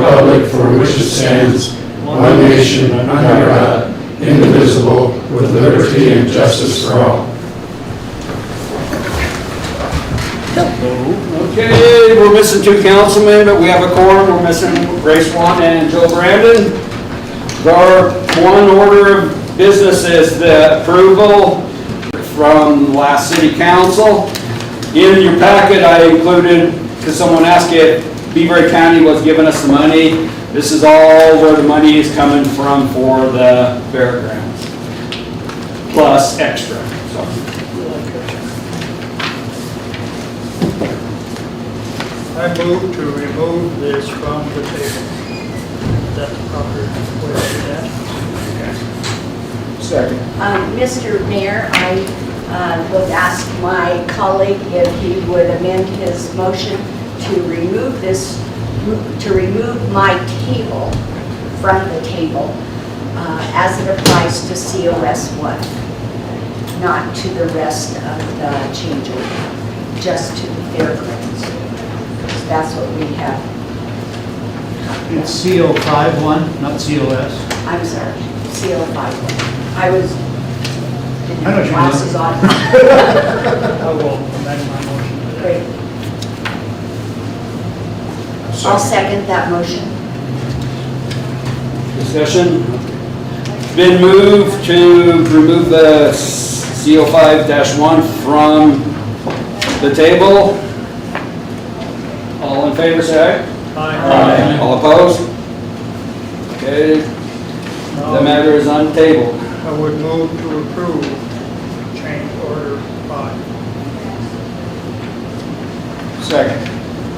republic for which it stands, one nation, under God, indivisible, with liberty and justice for all. Okay, we're missing 2 councilmen, but we have a quorum. We're missing Grace Swan and Joe Brandon. Our one order of business is the approval from last city council. In your packet, I included, because someone asked if Beaver County was giving us the money. This is all where the money is coming from for the fairgrounds, plus extra. So. I move to remove this from the table. Is that the proper way to do that? Second. Mr. Mayor, I would ask my colleague if he would amend his motion to remove this, to remove my table from the table as it applies to COS 1, not to the rest of the change order, just to the fairgrounds. That's what we have. It's CO51, not COS. I'm sorry, CO51. I was I know what you glasses on. I will amend my motion to that. Great. I'll second that motion. Discussion. Been moved to remove the CO5-1 from the table. All in favor, say aye. Aye. All opposed? Okay, the matter is untabled. I would move to approve change order 5. Second.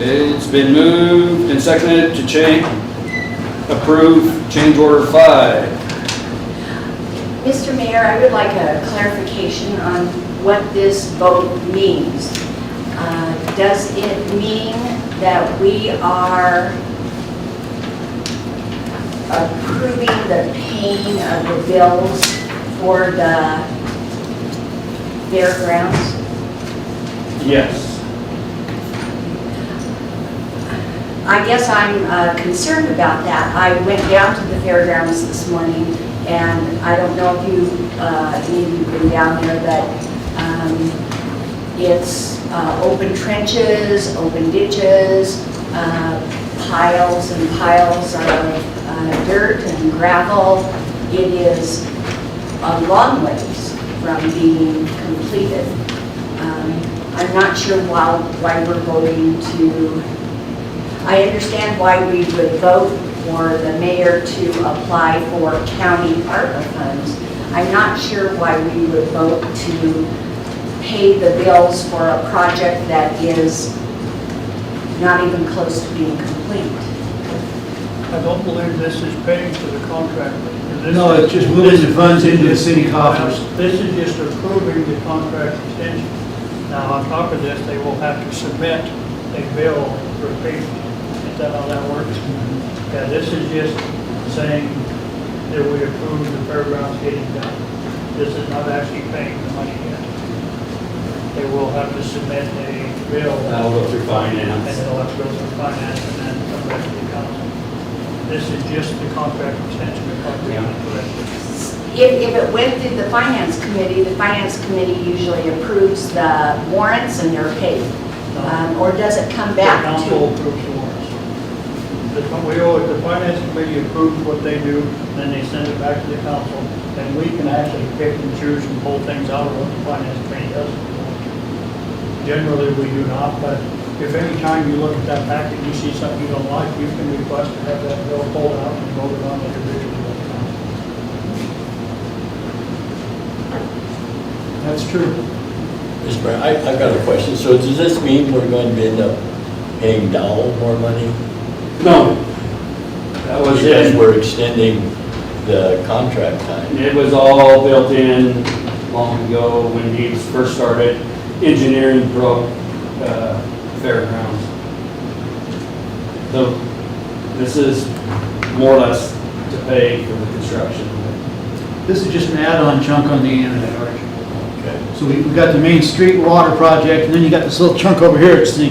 It's been moved and seconded to approve change order 5. Mr. Mayor, I would like a clarification on what this vote means. Does it mean that we are approving the paying of the bills for the fairgrounds? Yes. I guess I'm concerned about that. I went down to the fairgrounds this morning, and I don't know if you've been down there, but it's open trenches, open ditches, piles and piles of dirt and gravel. It is a long ways from being completed. I'm not sure why we're voting to. I understand why we would vote for the mayor to apply for county ARPA funds. I'm not sure why we would vote to pay the bills for a project that is not even close to being complete. I don't believe this is paying for the contract. No, it's just moving the funds into the city coffers. This is just approving the contract extension. Now, on top of this, they will have to submit a bill for payment. Is that how that works? Yeah, this is just saying that we approve the fairgrounds getting done. This is not actually paying the money yet. They will have to submit a bill. That'll go through finance. And it'll have to go through finance and then come back to the council. This is just the contract extension, if I'm reading it correctly. If it went through the finance committee usually approves the warrants and they're paid. Or does it come back The council to? approves the warrants. The finance committee approves what they do, then they send it back to the council, and we can actually pick and choose and pull things out of what the finance committee does. Generally, we do not, but if any time you look at that packet, you see something you don't like, you can request to have that bill pulled out and voted on individually. That's true. Mr. Mayor, I've got a question. So does this mean we're going to end up paying Dowell more money? No. That was Because it. we're extending the contract time. It was all built in long ago when he first started engineering Brook Fairgrounds. So this is more or less to pay for the construction. This is just an add-on chunk on the end of it, Archie. Okay. So we've got the main street water project, and then you got this little chunk over here, it's the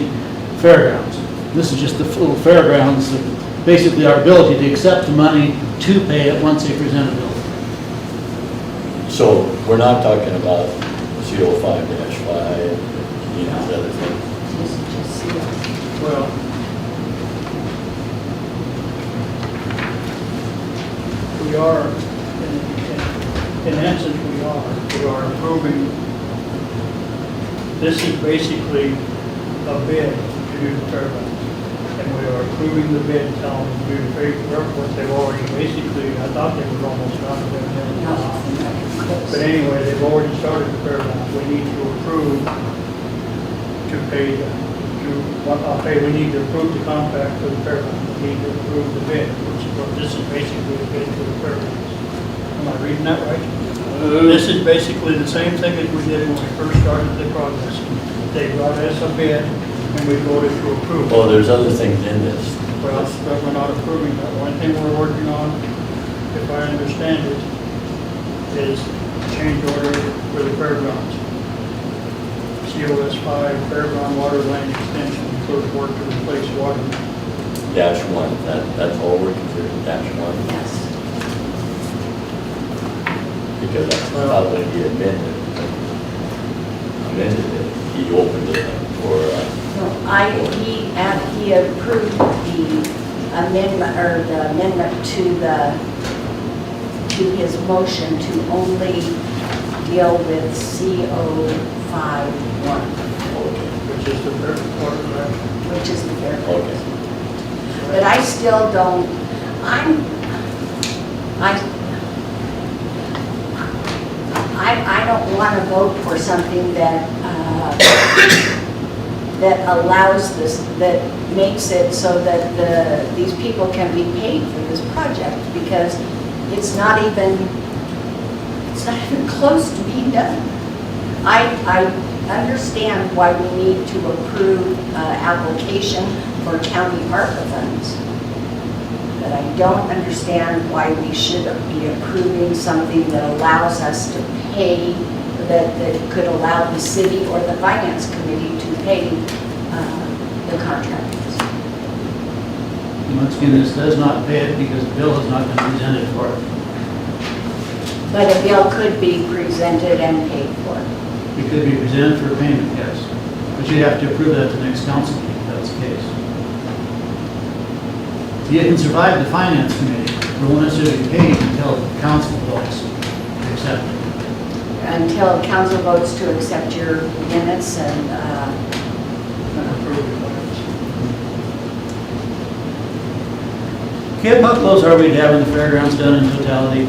fairgrounds. This is just the little fairgrounds, basically our ability to accept the money to pay it once they present a bill. So we're not talking about CO5-5, these other things. Just see it. Well, we are, in essence, we are improving. This is basically a bid to do the fairgrounds. And we are approving the bid, telling them to do the paperwork, what they've already, basically, I thought they were almost done with everything. But anyway, they've already started the fairgrounds. We need to approve to pay, we need to approve the contract for the fairgrounds. We need to approve the bid, which is what this is basically a bid for the fairgrounds. Am I reading that right? This is basically the same thing as we did when we first started the progress. They brought us a bid and we voted to approve. Oh, there's other things in this. Well, but we're not approving that. One thing we're working on, if I understand it, is change order for the fairgrounds. COS 5 Fairground Water Line Extension includes work to replace water. -1, that's all we're considering -1, Yes. because that's probably he amended it. He opened it up for, No, he approved the amendment to his motion to only deal with CO51, Which is the water line. which is the fair. okay. But I still don't, I don't want to vote for something that, that allows this, that makes it so that these people can be paid for this project, because it's not even close to being done. I understand why we need to approve application for county ARPA funds, but I don't understand why we should be approving something that allows us to pay, that could allow the city or the finance committee to pay the contractors. Once again, this does not pay it because the bill has not been presented for it. But a bill could be presented and paid for. It could be presented for payment, yes. But you have to approve that at the next council meeting, if that's the case. You can survive the finance committee, but won't necessarily be paid until the council votes to accept it. Until council votes to accept your minutes and, Approve the plans. Kip, how close are we to having the fairgrounds done in totality?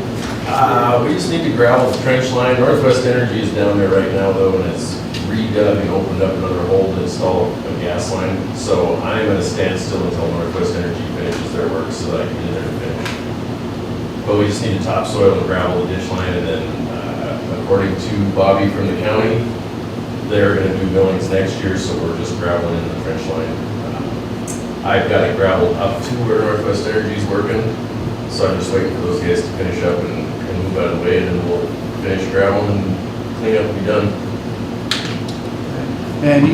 We just need to gravel the trench line. Northwest Energy is down there right now though, and it's redug and opened up another hole to install a gas line. So I'm at a standstill until Northwest Energy finishes their work so that I can get in there to finish. But we just need to topsoil and gravel the ditch line, and then according to Bobby from the county, they're gonna do millings next year, so we're just graveling in the trench line. I've got it gravelled up to where Northwest Energy is working, so I'm just waiting for those guys to finish up and move out of the way, and then we'll finish graveling and clean up and be done. And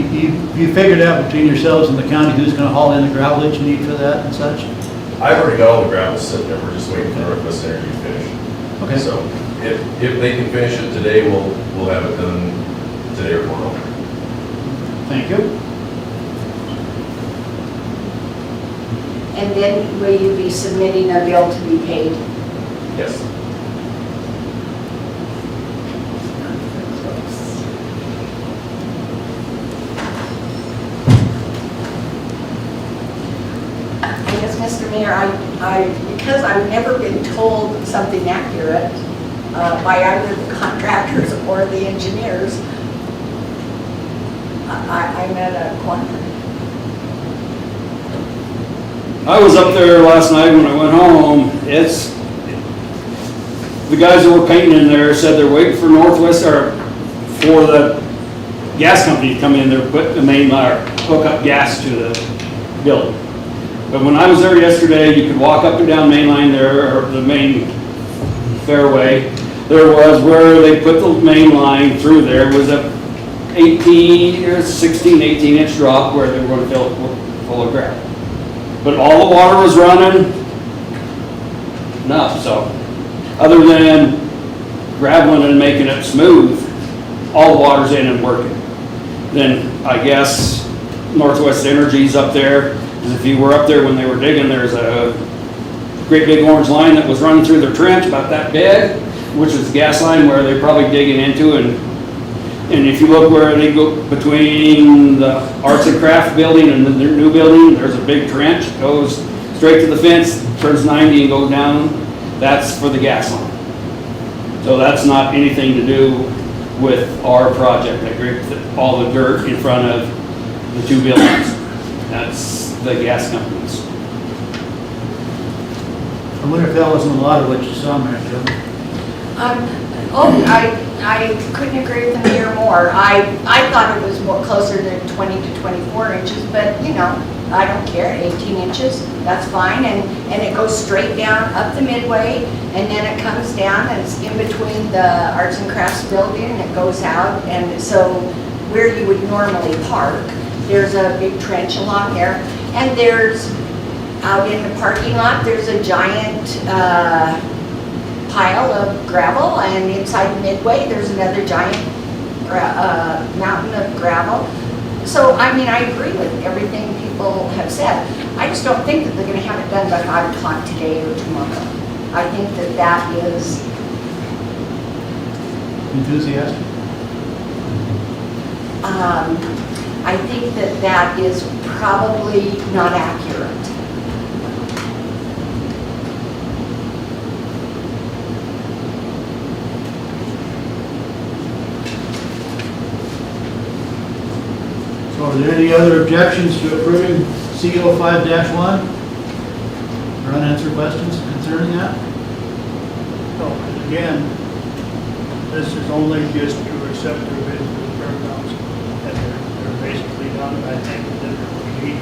you figured out between yourselves and the county who's gonna haul in the gravel that you need for that and such? I've already got all the gravel sitting there, we're just waiting for Northwest Energy to finish. Okay. So if they can finish it today, we'll have it done today or tomorrow. Thank you. and then will you be submitting a bill to be paid? Yes. I guess, Mr. Mayor, because I've never been told something accurate by either the contractors or the engineers, I'm at a quandary. I was up there last night when I went home. The guys that were painting in there said they're waiting for Northwest, or for the gas company to come in there, put the main line, hook up gas to the building. But when I was there yesterday, you could walk up and down Main Line there, or the main fairway. There was where they put the main line through there was a 16, 18 inch drop where they were going to full of gravel. But all the water was running enough, so, other than graveling and making it smooth, all the water's in and working. Then I guess Northwest Energy's up there, and if you were up there when they were digging, there's a great big orange line that was running through their trench about that big, which is the gas line where they're probably digging into, and if you look where they go between the Arts and Craft building and their new building, there's a big trench, goes straight to the fence, turns 90 and goes down. That's for the gas line. So that's not anything to do with our project. I agree with all the dirt in front of the two buildings. That's the gas companies. I wonder if that wasn't a lot of what you saw, Mary Jo. I couldn't agree with him here more. I thought it was more closer to 20 to 24 inches, but you know, I don't care, 18 inches, that's fine. And it goes straight down up the midway, and then it comes down and it's in between the Arts and Crafts building, and it goes out. And so where you would normally park, there's a big trench along there, and there's out in the parking lot, there's a giant pile of gravel, and inside the midway, there's another giant mountain of gravel. So, I mean, I agree with everything people have said. I just don't think that they're gonna have it done by 5 o'clock today or tomorrow. I think that that is, Enthusiastic? I think that that is probably not accurate. So are there any other objections to approving CO 5-1? Or unanswered questions concerning that? No, and again, this is only just to accept their bid for the fairgrounds, and they're basically done. I think that we need to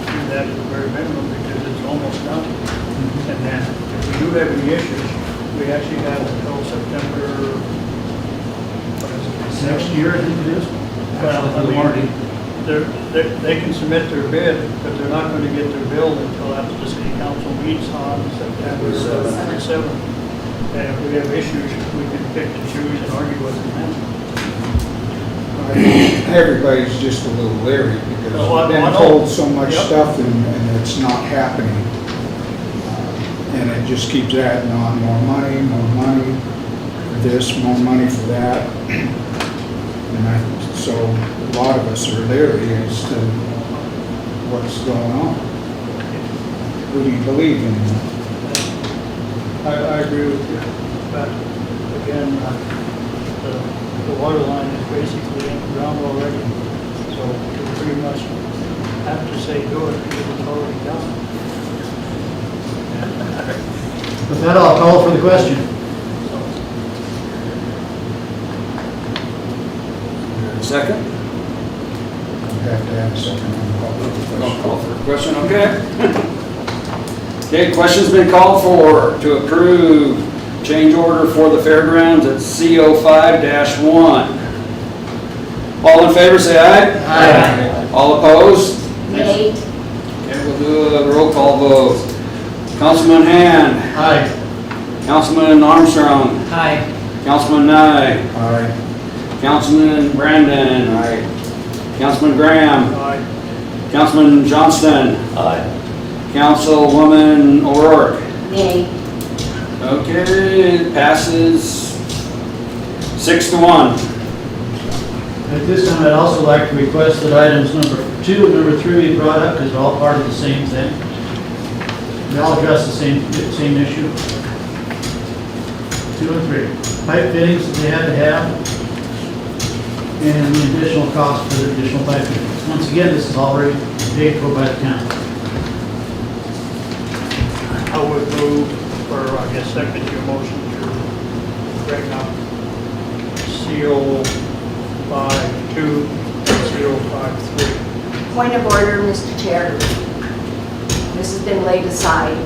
do that at the very minimum, because it's almost done. And then, if we do have any issues, we actually have until September, what is it? Next year, I think it is. Well, I Actually, mean, already. they can submit their bid, but they're not going to get their bill until after the city council meets on September 7th. And if we have issues, we can pick and choose and argue with them then. Everybody's just a little leery because Oh, I we've been know. told so much Yep. stuff and it's not happening. And it just keeps adding on more money for this, more money for that. So a lot of us are leery as to what's going on. Who do you believe in? I agree with you, but again, the water line is basically in the ground already, so we pretty much have to say do it because it's already done. With that, I'll call for the question. Second? We have to have a second on the public I'll question. call for a question, okay. Okay, question's been called for to approve change order for the fairgrounds at CO 5-1. All in favor, say aye. Aye. All opposed? Nay. Okay, we'll do a roll call vote. Councilman Hand, Aye. Councilman Armstrong, Aye. Councilman Nye, Aye. Councilman Brandon, Councilman Graham, Aye. Councilman Johnston, Aye. Councilwoman O'Rourke. Nay. Okay, it passes 6-1. At this time, I'd also like to request that items number 2 and number 3 be brought up because they're all part of the same thing. They all address the same issue. 2 and 3. Pipe fittings that they had to have, and the additional cost for the additional pipe fittings. Once again, this is already paid for by the town. I would move, or I guess second your motion to bring up CO 5-2 and CO 5-3. Point of order, Mr. Chair. This has been laid aside.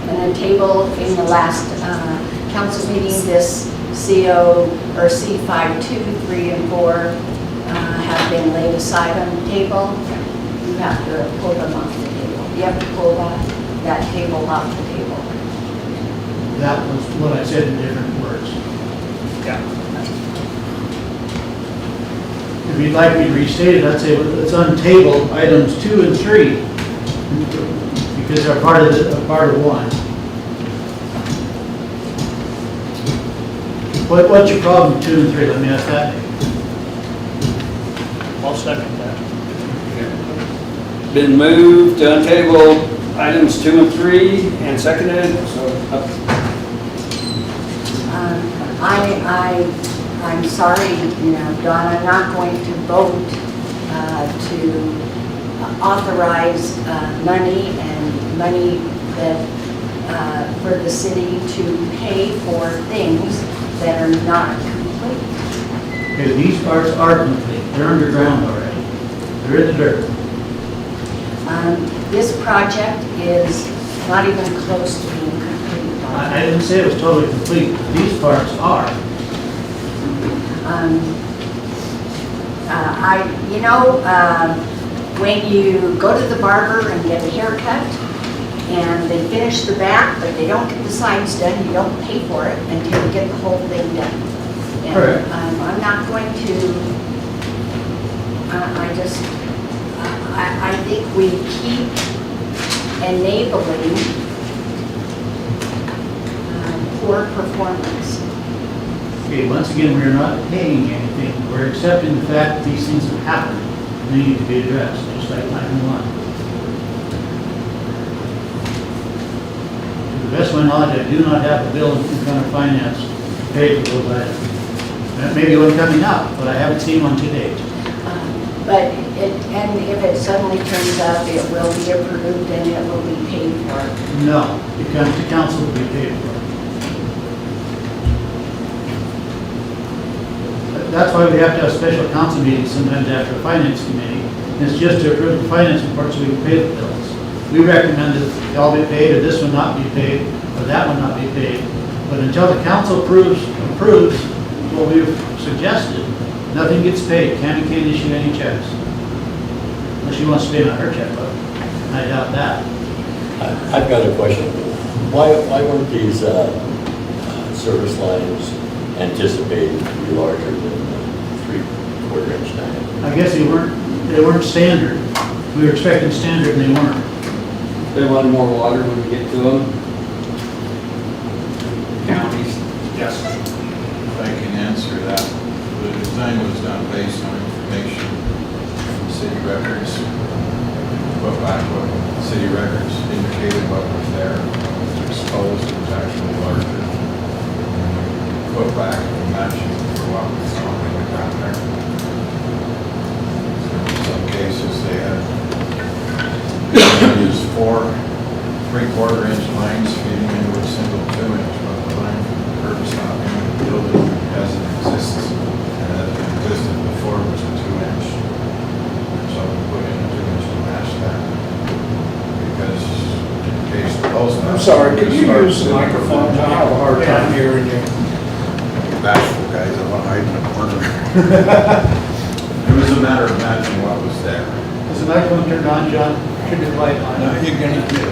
And then table in the last council meeting, this CO or C5-2, 3, and 4 have been laid aside on the table. You have to pull them off the table. You have to pull that table off the table. That was what I said in different words. Yeah. If you'd like me to restate it, I'd say it's untabled items 2 and 3, because they're part of one. What's your problem with 2 and 3? Let me ask that. I'll second that. Been moved to untable items 2 and 3 and seconded, so I'm sorry, Don, I'm not going to vote to authorize money that, for the city to pay for things that are not complete. Okay, these parts are complete. They're underground already. They're in the dirt. This project is not even close to being complete. Don. I didn't say it was totally complete. These parts are. When you go to the barber and get a haircut, and they finish the back, but they don't get the sides done, you don't pay for it until you get the whole thing done. And, Correct. I'm not going to, I think we keep enabling poor performance. Okay, once again, we're not paying anything. We're accepting the fact that these things have happened. They need to be addressed, just like 911. To the best of my knowledge, I do not have a bill in front of finance to pay for those items. That may be one coming up, but I haven't seen one to date. But if it suddenly turns out it will be approved and it will be paid for. No, it comes to council to be paid for. That's why we have to have special council meetings sometimes after a finance committee. It's just to approve the finance report so we can pay the bills. We recommend that they all be paid, or this one not be paid, or that one not be paid. But until the council approves what we've suggested, nothing gets paid. Tammy can't issue any checks. Unless she wants to pay on her checkbook. I doubt that. I've got a question. Why weren't these service lines anticipated to be larger than 3/4 inch diameter? I guess they weren't standard. We were expecting standard and they weren't. they want more water when we get to them. Counties. Yes. If I can answer that, the design was done based on information from city records. What city records indicated what was there, what was exposed, was actually larger. Put back and matching for what we found when we got there. So in some cases they had used 4 3/4 inch lines feeding into a single 2-inch, but the line from the curb stop in the building as it exists, and as it existed before was a 2-inch. So we put in a 2-inch to match that. Because in case the post. I'm sorry, could you use the microphone? I have a hard time hearing you. Bashful guys that want to hide in the corner. It was a matter of matching what was there. Is the microphone turned on, John? Should be light on. Now you're gonna do.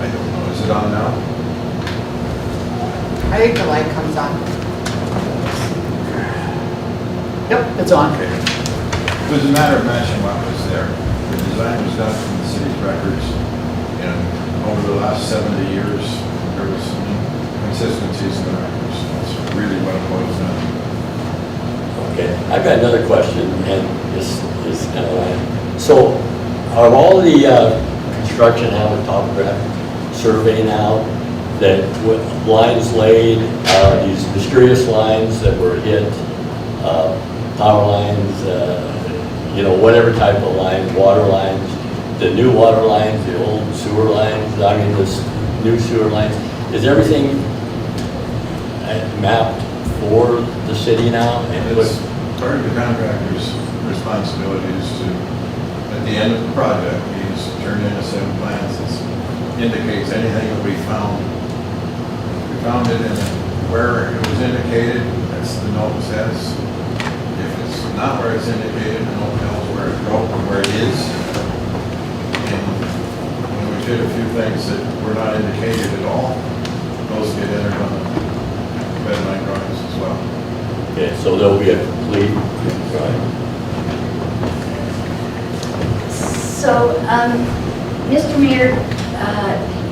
I don't know, is it on now? I think the light comes on. Yep, it's on. Okay. It was a matter of matching what was there. The design was done from the city's records, and over the last 70 years, there was some inconsistencies in the records. That's really what it boils down to. Okay, I've got another question, and this is kind of like, so are all the construction have a topographic survey now that with lines laid, these mysterious lines that were hit, power lines, whatever type of lines, water lines, the new water lines, the old sewer lines, this new sewer lines, is everything mapped for the city now? And It's part of the contractor's responsibilities to, at the end of the project, he's turned in a set of plans that indicates anything that we found. We found it in where it was indicated, as the note says. If it's not where it's indicated, no one knows where it broke and where it is. And when we did a few things that were not indicated at all, those get entered on the bed line drawings as well. Okay, so there'll be a complete, right? So, Mr. Mayor,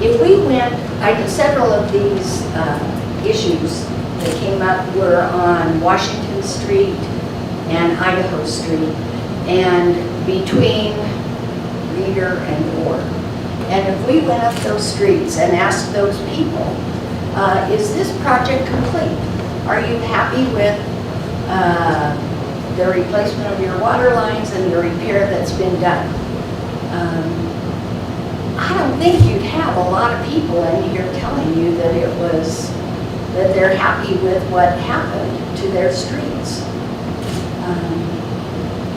if we went, several of these issues that came up were on Washington Street and Idaho Street, and between Reeder and Orr. And if we went up those streets and asked those people, is this project complete? Are you happy with the replacement of your water lines and the repair that's been done? I don't think you'd have a lot of people in here telling you that that they're happy with what happened to their streets.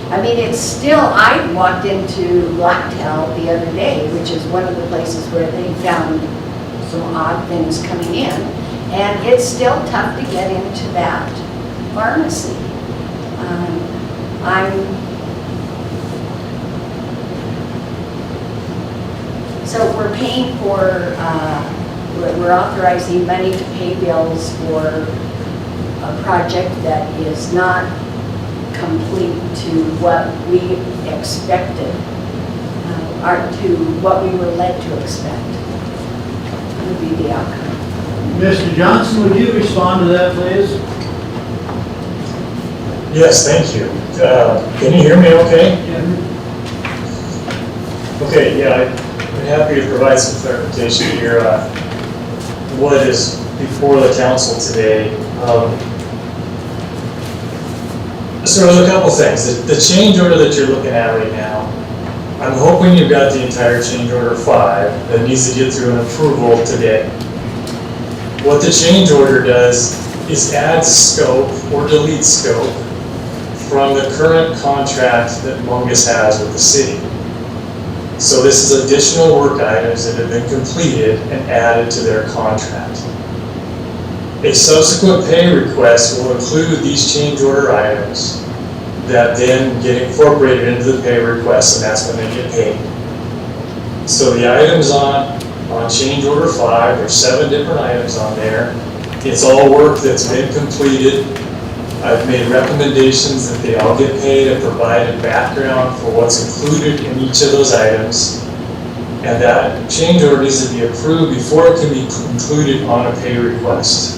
I mean, it's still, I walked into Blacktail the other day, which is one of the places where they found some odd things coming in, and it's still tough to get into that pharmacy. So we're paying for, we're authorizing money to pay bills for a project that is not complete to what we expected, or to what we were led to expect would be the outcome. Mr. Johnson, would you respond to that, please? Yes, thank you. Can you hear me okay? Okay, yeah, I'm happy to provide some clarification here on what is before the council today. So there's a couple things. The change order that you're looking at right now, I'm hoping you've got the entire change order 5 that needs to get through an approval today. What the change order does is add scope or delete scope from the current contract that Mungus has with the city. So this is additional work items that have been completed and added to their contract. A subsequent pay request will include these change order items that then get incorporated into the pay request, and that's when they get paid. So the items on change order 5, there's 7 different items on there. It's all work that's been completed. I've made recommendations that they all get paid and provided background for what's included in each of those items. And that change order needs to be approved before it can be included on a pay request.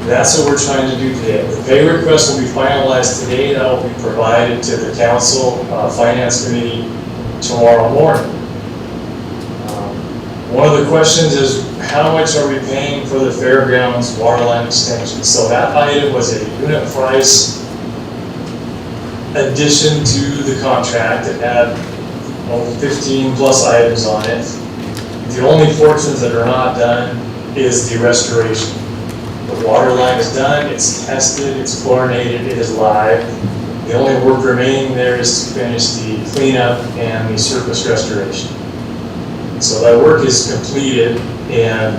That's what we're trying to do today. The pay request will be finalized today. That will be provided to the council finance committee tomorrow morning. One of the questions is, how much are we paying for the fairgrounds water line extension? So that item was a unit price addition to the contract. It had 15 plus items on it. The only portions that are not done is the restoration. The water line is done, it's tested, it's chlorinated, it is live. The only work remaining there is to finish the cleanup and the surface restoration. So that work is completed and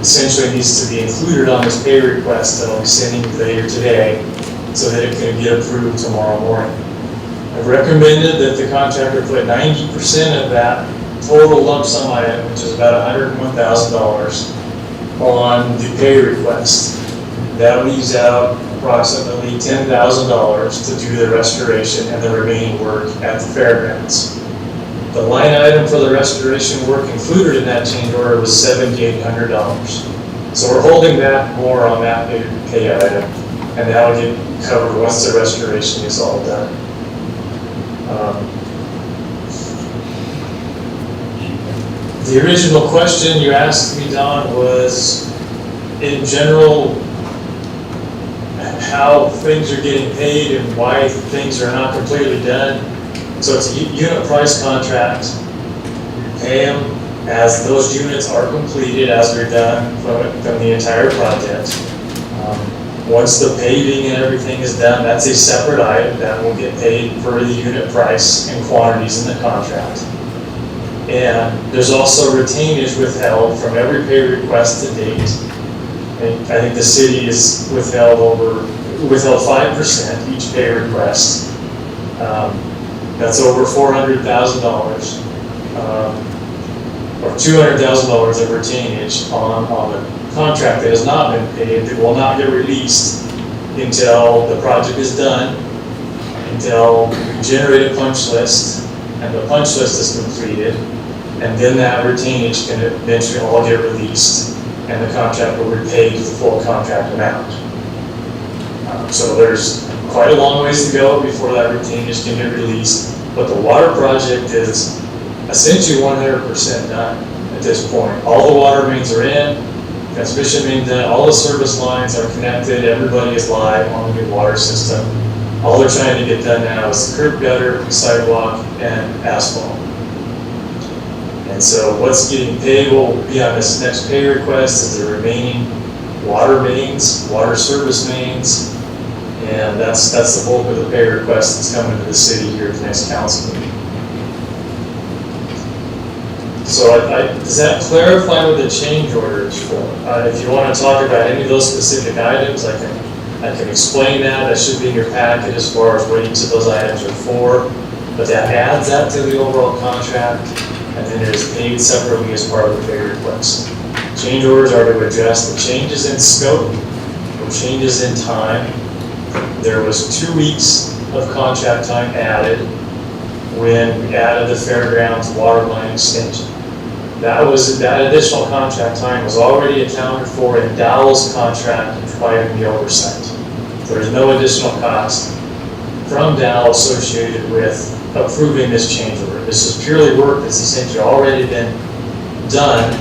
essentially needs to be included on this pay request that I'll be sending later today so that it can get approved tomorrow morning. I've recommended that the contractor put 90% of that total lump sum item, which is about $101,000, on the pay request. That leaves out approximately $10,000 to do the restoration and the remaining work at the fairgrounds. The line item for the restoration work included in that change order was $7,800. So we're holding back more on that pay item, and that will get covered once the restoration is all done. The original question you asked me, Don, was in general how things are getting paid and why things are not completely done. So it's a unit price contract. You pay them as those units are completed, as they're done from the entire project. Once the paving and everything is done, that's a separate item that will get paid for the unit price and quantities in the contract. And there's also retainage withheld from every pay request to date. And I think the city is withheld 5% each pay request. That's over $400,000, or $200,000 of retainage on the contract that has not been paid, that will not get released until the project is done, until we generate a punch list, and the punch list is completed, and then that retainage can eventually all get released, and the contract will be paid the full contract amount. So there's quite a long ways to go before that retainage can get released, but the water project is essentially 100% done at this point. All the water mains are in, transmission main done, all the service lines are connected, everybody is live on the new water system. All they're trying to get done now is the curb gutter, sidewalk, and asphalt. And so what's getting paid will be on this next pay request is the remaining water mains, water service mains, and that's the bulk of the pay request that's coming to the city here at the next council meeting. So does that clarify what the change order is for? If you want to talk about any of those specific items, I can explain that. That should be in your packet as far as what each of those items are for. But that adds that to the overall contract, and then it is paid separately as part of the pay request. Change orders are to address the changes in scope or changes in time. There was 2 weeks of contract time added when we added the fairgrounds water line extension. That additional contract time was already accounted for in Dowell's contract and providing the oversight. There's no additional cost from Dowell associated with approving this change order. This is purely work that's essentially already been done.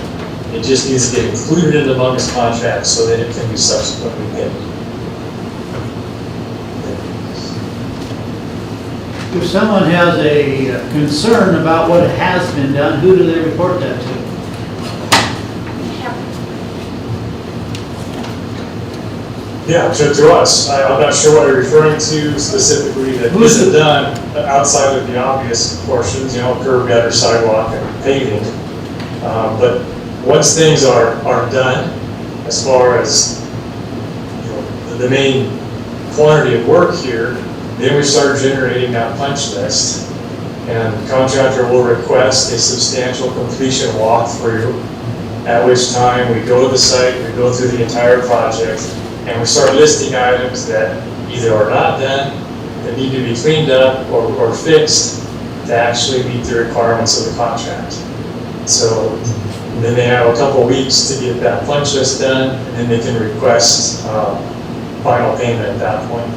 It just needs to get included in the bonus contract so that it can be subsequently paid. If someone has a concern about what has been done, who do they report that to? Yeah, to us. I'm not sure what you're referring to specifically that isn't done outside of the obvious portions, curb gutter, sidewalk, and paving. But once things are done, as far as the main quantity of work here, then we start generating that punch list. And the contractor will request a substantial completion walkthrough, at which time we go to the site, we go through the entire project, and we start listing items that either are not done, that need to be cleaned up or fixed to actually meet the requirements of the contract. So then they have a couple weeks to get that punch list done, and then they can request final payment at that point.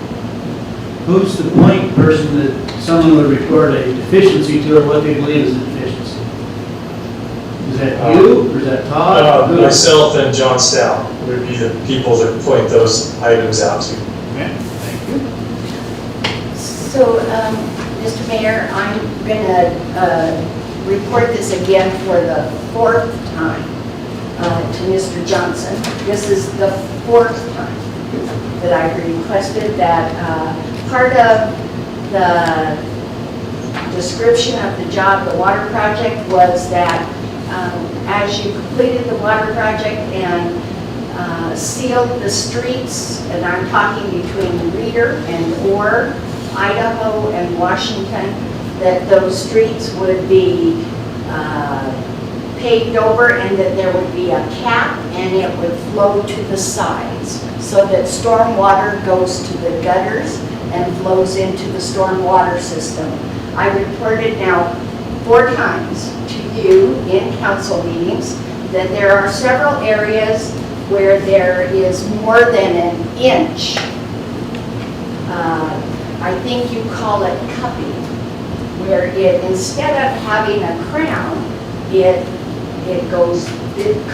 Who's the point person that someone would report a deficiency to, or what they believe is a deficiency? Is that you, or is that Todd? Myself and John Stout would be the people that point those items out to. Okay, thank you. So, Mr. Mayor, I'm gonna report this again for the 4th time to Mr. Johnson. This is the 4th time that I've requested that part of the description of the job, the water project, was that as you completed the water project and sealed the streets, and I'm talking between Reeder and Orr, Idaho and Washington, that those streets would be paved over and that there would be a cap and it would flow to the sides so that storm water goes to the gutters and flows into the storm water system. I reported now 4 times to you in council meetings that there are several areas where there is more than an inch. I think you call it cupping, where it, instead of having a crown, it goes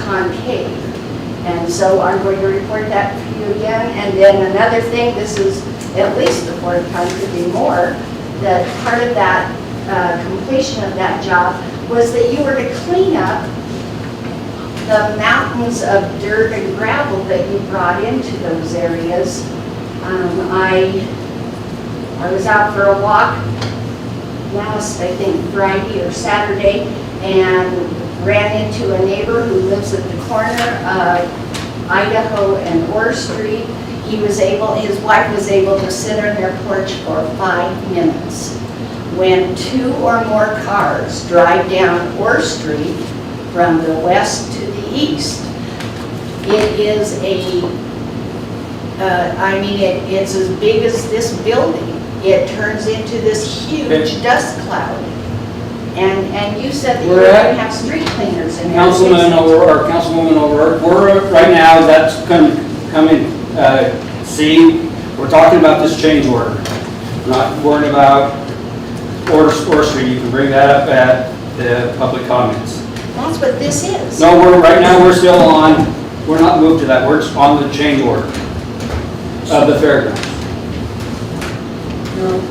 concave. And so I'm going to report that to you again. And then another thing, this is at least the 4th time, could be more, that part of that completion of that job was that you were to clean up the mountains of dirt and gravel that you brought into those areas. I was out for a walk last, I think, Friday or Saturday, and ran into a neighbor who lives at the corner of Idaho and Orr Street. He his wife was able to sit on their porch for 5 minutes. When 2 or more cars drive down Orr Street from the west to the east, it is it's as big as this building. It turns into this huge dust cloud. And you said that you were We're going at- to have street cleaners in there. Councilman O'Rourke, Councilwoman O'Rourke, we're, right now, that's coming, see, we're talking about this change order. We're not worried about Orr Street, you can bring that up at the public comments. That's what this is. No, right now, we're still on, we're not moved to that, we're on the change order of the fairgrounds. No.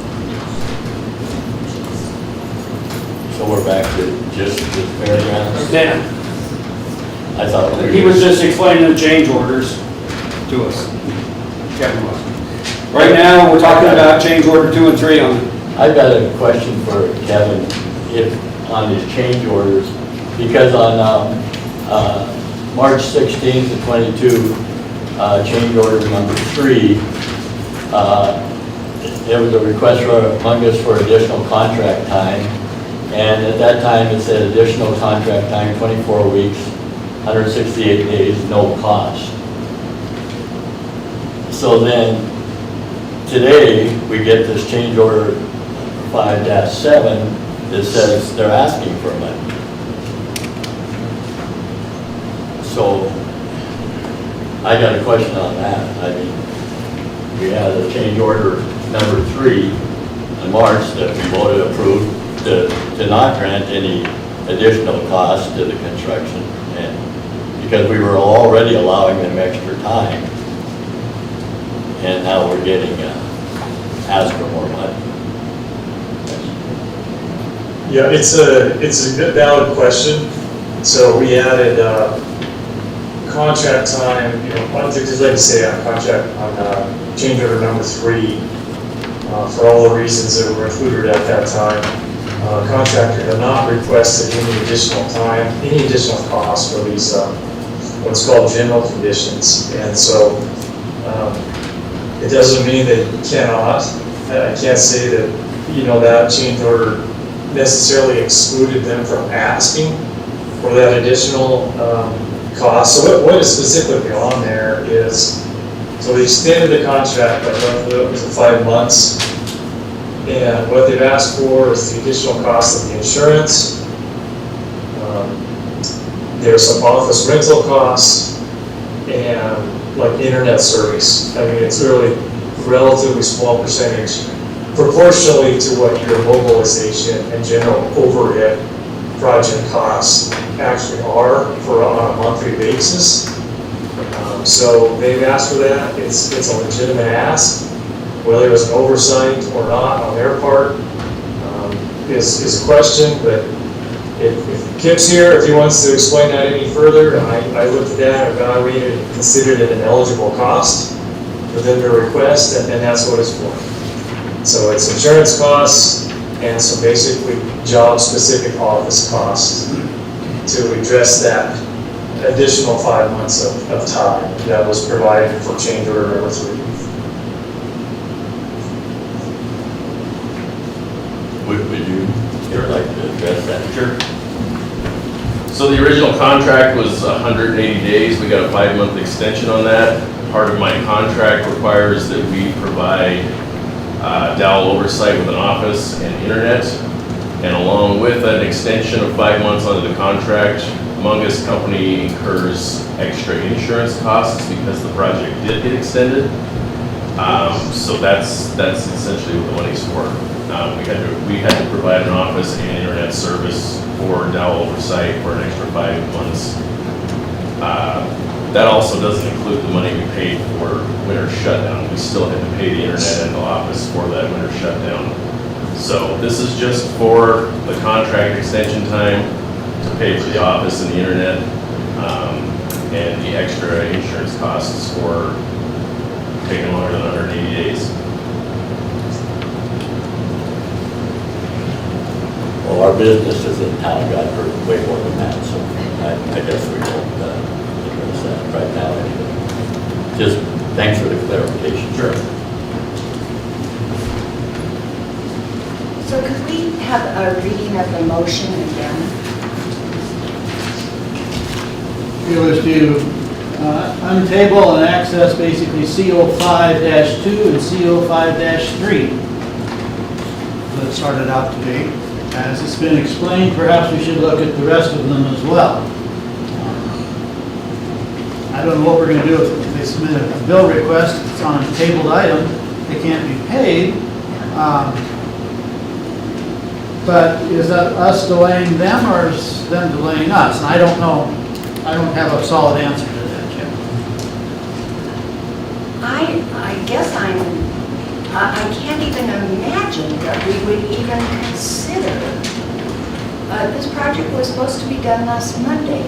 So we're back to just the fairgrounds? Then, I thought we he were. was just explaining the change orders to us. Kevin was. Right now, we're talking about change order 2 and 3 on, I've got a question for Kevin, if, on his change orders, because on March 16th to 22, change order number 3, there was a request among us for additional contract time, and at that time it said additional contract time, 24 weeks, 168 days, no cost. So then, today, we get this change order 5-7 that says they're asking for money. So, I got a question on that. I mean, we had a change order number 3 in March that we voted approved to not grant any additional cost to the construction, and because we were already allowing them extra time. And now we're getting asked for more money. Yeah, it's a good valid question. So we added contract time, just like I say, on contract, on change order number 3, for all the reasons that were included at that time. Contractor had not requested any additional time, any additional costs for these, what's called general conditions. And so it doesn't mean that you cannot. I can't say that, that change order necessarily excluded them from asking for that additional cost. So what is specifically on there is, so they extended the contract by roughly 5 months. And what they've asked for is the additional cost of the insurance. There's some office rental costs and like internet service. I mean, it's really relatively small percentage proportionally to what your mobilization and general overhead project costs actually are for on a monthly basis. So they've asked for that. It's a legitimate ask. Whether it was an oversight or not on their part is a question, but if Kip's here, if he wants to explain that any further, I looked at that, evaluated it, considered it an eligible cost within their request, and that's what it's for. So it's insurance costs and some basically job-specific office costs to address that additional 5 months of time that was provided for change order number 3. Would you like to address that? Sure. So the original contract was 180 days. We got a 5-month extension on that. Part of my contract requires that we provide Dowell oversight with an office and internet. And along with an extension of 5 months under the contract, Mungus Company incurs extra insurance costs because the project did get extended. So that's essentially what the money's for. We had to provide an office and internet service for Dowell oversight for an extra 5 months. That also doesn't include the money we paid for winter shutdown. We still had to pay the internet and the office for that winter shutdown. So this is just for the contract extension time to pay for the office and the internet, and the extra insurance costs for taking longer than 180 days. Well, our businesses in town got hurt way more than that, so I guess we won't address that right now anyway. Just Thanks for the clarification. Sure. So could we have a reading of the motion again? Okay, let's do, untable and access basically CO5-2 and CO5-3. Let's start it out today. As it's been explained, perhaps we should look at the rest of them as well. I don't know what we're going to do if they submit a bill request, it's on a tabled item, they can't be paid. But is that us delaying them or is them delaying us? And I don't know, I don't have a solid answer to that yet. I guess I can't even imagine that we would even consider. This project was supposed to be done last Monday.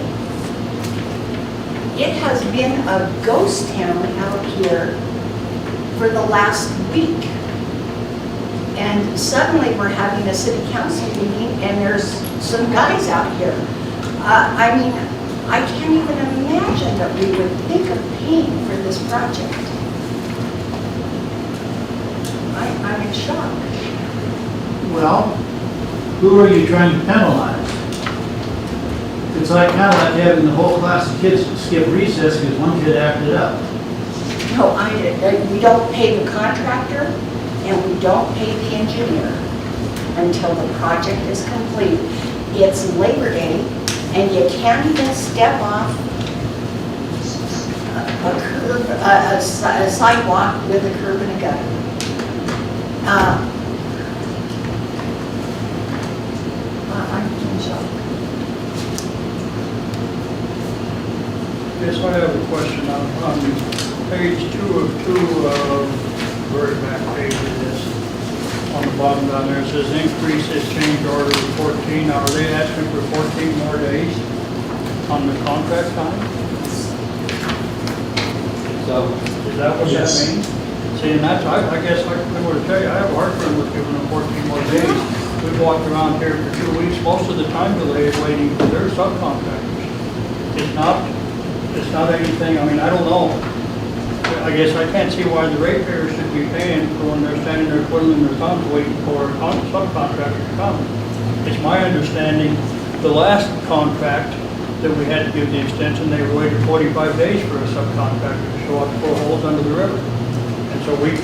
It has been a ghost town out here for the last week. And suddenly we're having a city council meeting and there's some guys out here. I mean, I can't even imagine that we would think of paying for this project. I'm in shock. Well, who are you trying to penalize? It's like kind of like having the whole class of kids skip recess because one kid acted up. No, we don't pay the contractor and we don't pay the engineer until the project is complete. It's Labor Day and you can't even step off a curb, a sidewalk with a curb and a gutter. I'm in shock. Yes, I have a question on page 2 of 2, very back page of this. On the bottom down there, it says increase this change order to 14. Now, are they asking for 14 more days on the contract time? So, Is that what Yes. that means? See, and that's, I guess, like I would tell you, I have a hard time with giving them 14 more days. We've walked around here for 2 weeks, most of the time delay is waiting for their subcontractors. It's not anything, I mean, I don't know. I guess I can't see why the ratepayers should be paying for when they're standing there twiddling their thumbs waiting for a subcontractor to come. It's my understanding, the last contract that we had to give the extension, they waited 45 days for a subcontractor to show up to 4 holes under the river. And so we're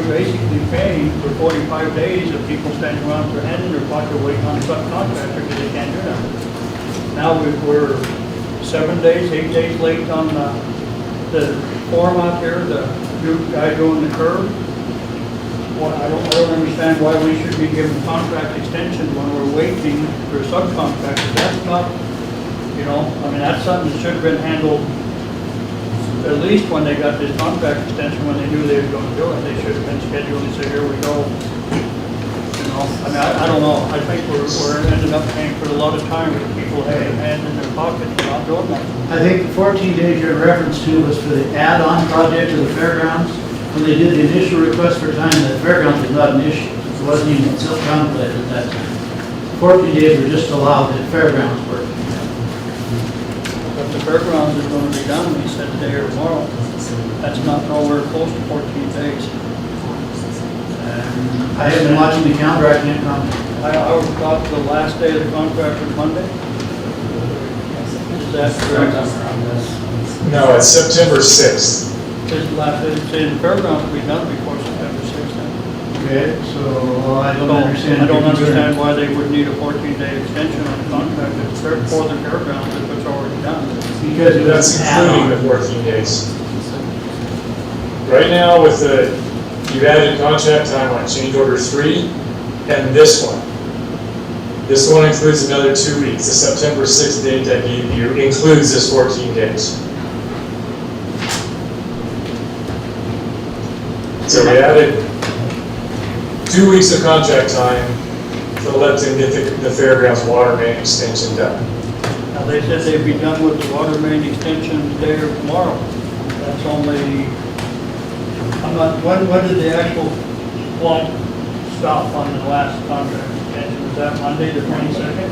basically paying for 45 days of people standing around with their hand in their pocket waiting on a subcontractor because they can't do nothing. Now we're 7 days, 8 days late on the form out there, the new guy doing the curb. Well, I don't understand why we should be given contract extension when we're waiting for subcontractors. That's not, you know, I mean, that's something that should have been handled at least when they got this contract extension, when they knew they were going to do it. They should have been scheduled and say, here we go. You know, I mean, I don't know. I think we're ended up paying for a lot of time with people having hands in their pockets and not doing nothing. I think the 14 days you're in reference to was for the add-on project to the fairgrounds. When they did the initial request for time, the fairgrounds was not an issue. It wasn't even contemplated at that time. 14 days were just allowed the fairgrounds work. But the fairgrounds is going to be done, he said today or tomorrow. That's not nowhere close to 14 days. And I have been watching the calendar, I can't comment. I thought the last day of the contract was Monday. Is that correct? No, it's September 6th. His last day, say the fairgrounds will be done before September 6th then. Okay, so I don't So, understand. I don't your concern. understand why they would need a 14-day extension on the contract. It's for the fairgrounds if it's already done. Because it That's was including add-on. the 14 days. Right now with you've added contract time on change order 3 and this one. This one includes another 2 weeks. The September 6th date I gave you includes this 14 days. So we added 2 weeks of contract time to let them get the fairgrounds water main extension done. Now, they said they'd be done with the water main extension today or tomorrow. That's only, when did the actual plug stop on the last contract extension? Was that Monday, the 22nd?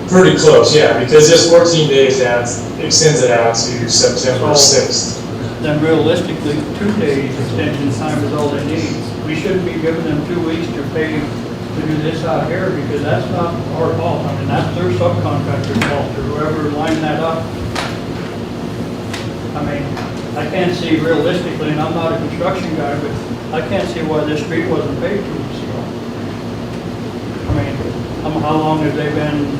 Pretty close, yeah, because this 14 days extends it out to September 6th. Then realistically, 2 days extension time is all they need. We shouldn't be giving them 2 weeks to pay to do this out here, because that's not our fault. I mean, that's their subcontractor's fault, or whoever lined that up. I mean, I can't see realistically, and I'm not a construction guy, but I can't see why this street wasn't paved 2 weeks ago. I mean, how long have they been,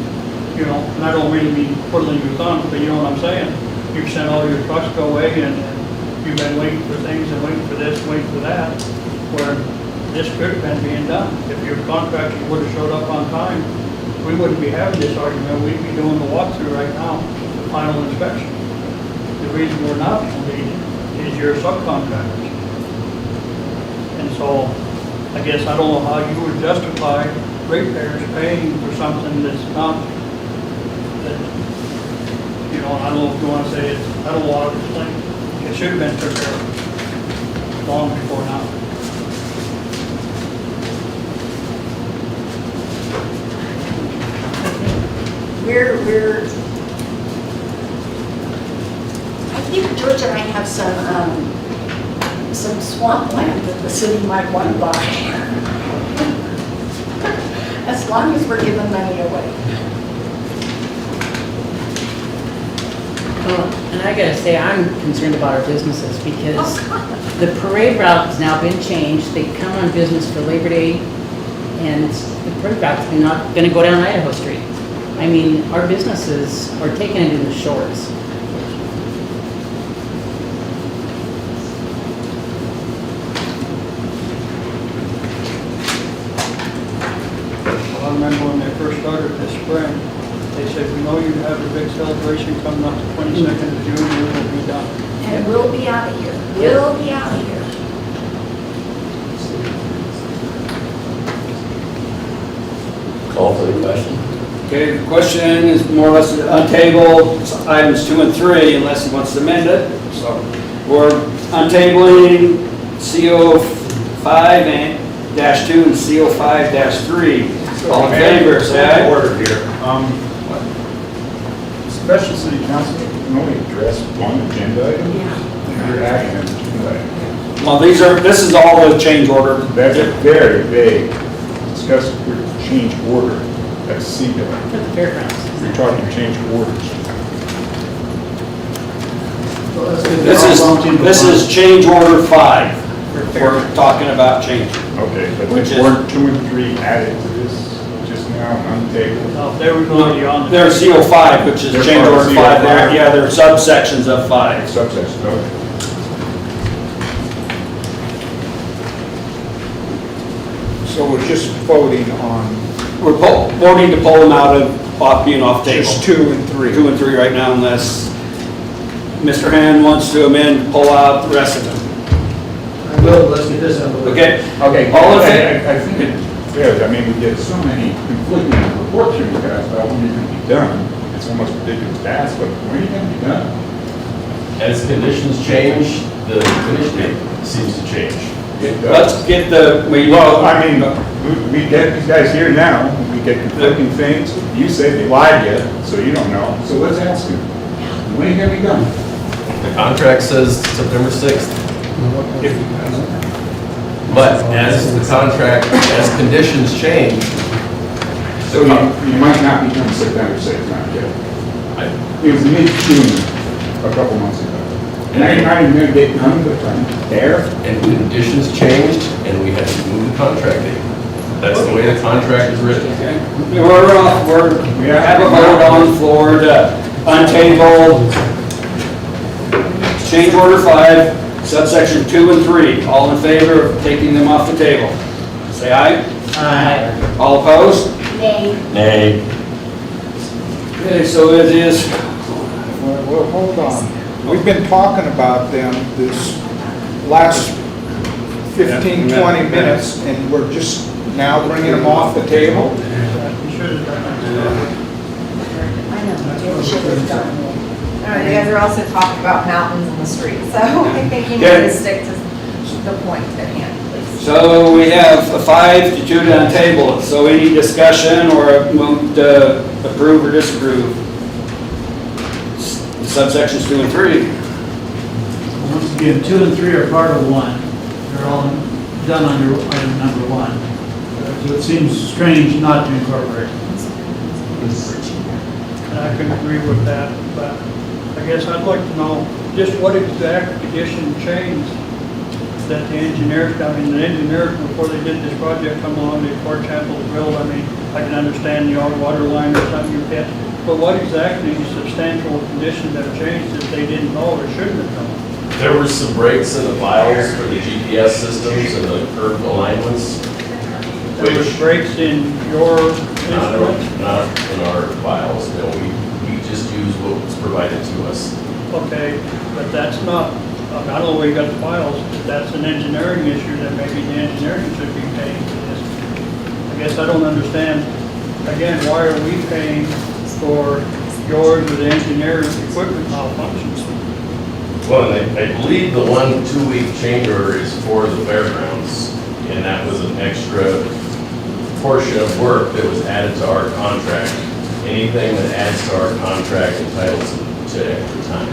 you know, and I don't really mean twiddling your thumbs, but you know what I'm saying? You've sent all your trucks go away, and you've been waiting for things, and waiting for this, waiting for that, where this could have been being done. If your contractor would have showed up on time, we wouldn't be having this argument. We'd be doing the walkthrough right now, the final inspection. The reason we're not leading is your subcontractors. And so, I guess I don't know how you would justify ratepayers paying for something that's not, that, you know, I don't know if you want to say it's, I don't know how to explain it. It should have been took care of long before now. I think George and I have some swamp land that the city might want to buy. As long as we're giving money away. Well, and I gotta say, I'm concerned about our businesses because the parade route has now been changed. They come on business for Labor Day, and the parade route's not gonna go down Idaho Street. I mean, our businesses are taking it in the shorts. I remember when they first started this spring, they said, we know you have a big celebration coming up the 22nd of June, and it will be done. And we'll be out of here. We'll be out of here. Call for the question. Okay, the question is more or less untabled items 2 and 3 unless he wants to amend it. So we're untabling CO5-2 and CO5-3. All in favor, say aye. Order here. Special city council can only address one agenda item. Yeah. You're adding an agenda item. Well, this is all the change order. That's a very vague, discuss change order. That's CBIL. For the fairgrounds. You're talking change orders. This is change order 5. We're talking about change. Okay, but Which is- weren't 2 and 3 added to this just now on the table? No, they were already on the. They're CO5, which is They're change part of order 5. CO5. Yeah, they're subsections of 5. Subsection, okay. So we're just voting on We're voting to pull them out of being off table. just 2 and 3. 2 and 3 right now, unless Mr. Hand wants to amend, pull out the rest of them. I will, let's get this out of the way. Okay? Okay, All in I think it fails. I mean, we get so many conflicting reports from you guys about when you're gonna be done. It's almost ridiculous to ask, but when are you gonna be done? As conditions change, the finish date seems to change. It Let's does. get the, Well, I mean, we get these guys here now, we get conflicting things. You say they lied yet, so you don't know. So let's ask you, when are you gonna be done? The contract says September 6th, If- but as the contract, as conditions change, So you might not be done September 6th, not yet. I- It was mid-June, a couple months ago. And I'm not even gonna get done, but I'm there. and conditions changed, and we had to move the contract date. That's the way the contract is written. okay, we have a vote on the floor to untable change order 5, subsection 2 and 3. All in favor of taking them off the table? Say aye. Aye. All opposed? Nay. Nay. Okay, so it is, Well, hold on. We've been talking about them this last 15, 20 minutes, and we're just now bringing them off the table? You should have done that. I know, we should have done it. All right, you guys are also talking about mountains in the street, so I think you need Okay. to stick to the point at hand, please. so we have a 5 to 2 to untable it. So any discussion or move to approve or disapprove subsections 2 and 3. Once again, 2 and 3 are part of 1. They're all done under item number 1. So it seems strange not to incorporate. And I can agree with that, but I guess I'd like to know just what exact condition changed that the engineers, I mean, the engineers, before they did this project, come along, they, for example, drilled, I mean, I can understand the old water line or something you hit, but what exactly substantial conditions have changed that they didn't know or shouldn't have known? There were some breaks in the files for the GPS systems and the curve alignments. There was breaks in your instruments? Not in our files, no, we just use what was provided to us. Okay, but that's not, I don't know where you got the files, but that's an engineering issue that maybe the engineering should be paying for this. I guess I don't understand, again, why are we paying for yours or the engineering equipment malfunctions? Well, and I believe the 1 2-week change order is for the fairgrounds, and that was an extra portion of work that was added to our contract. Anything that adds to our contract entitles to extra time.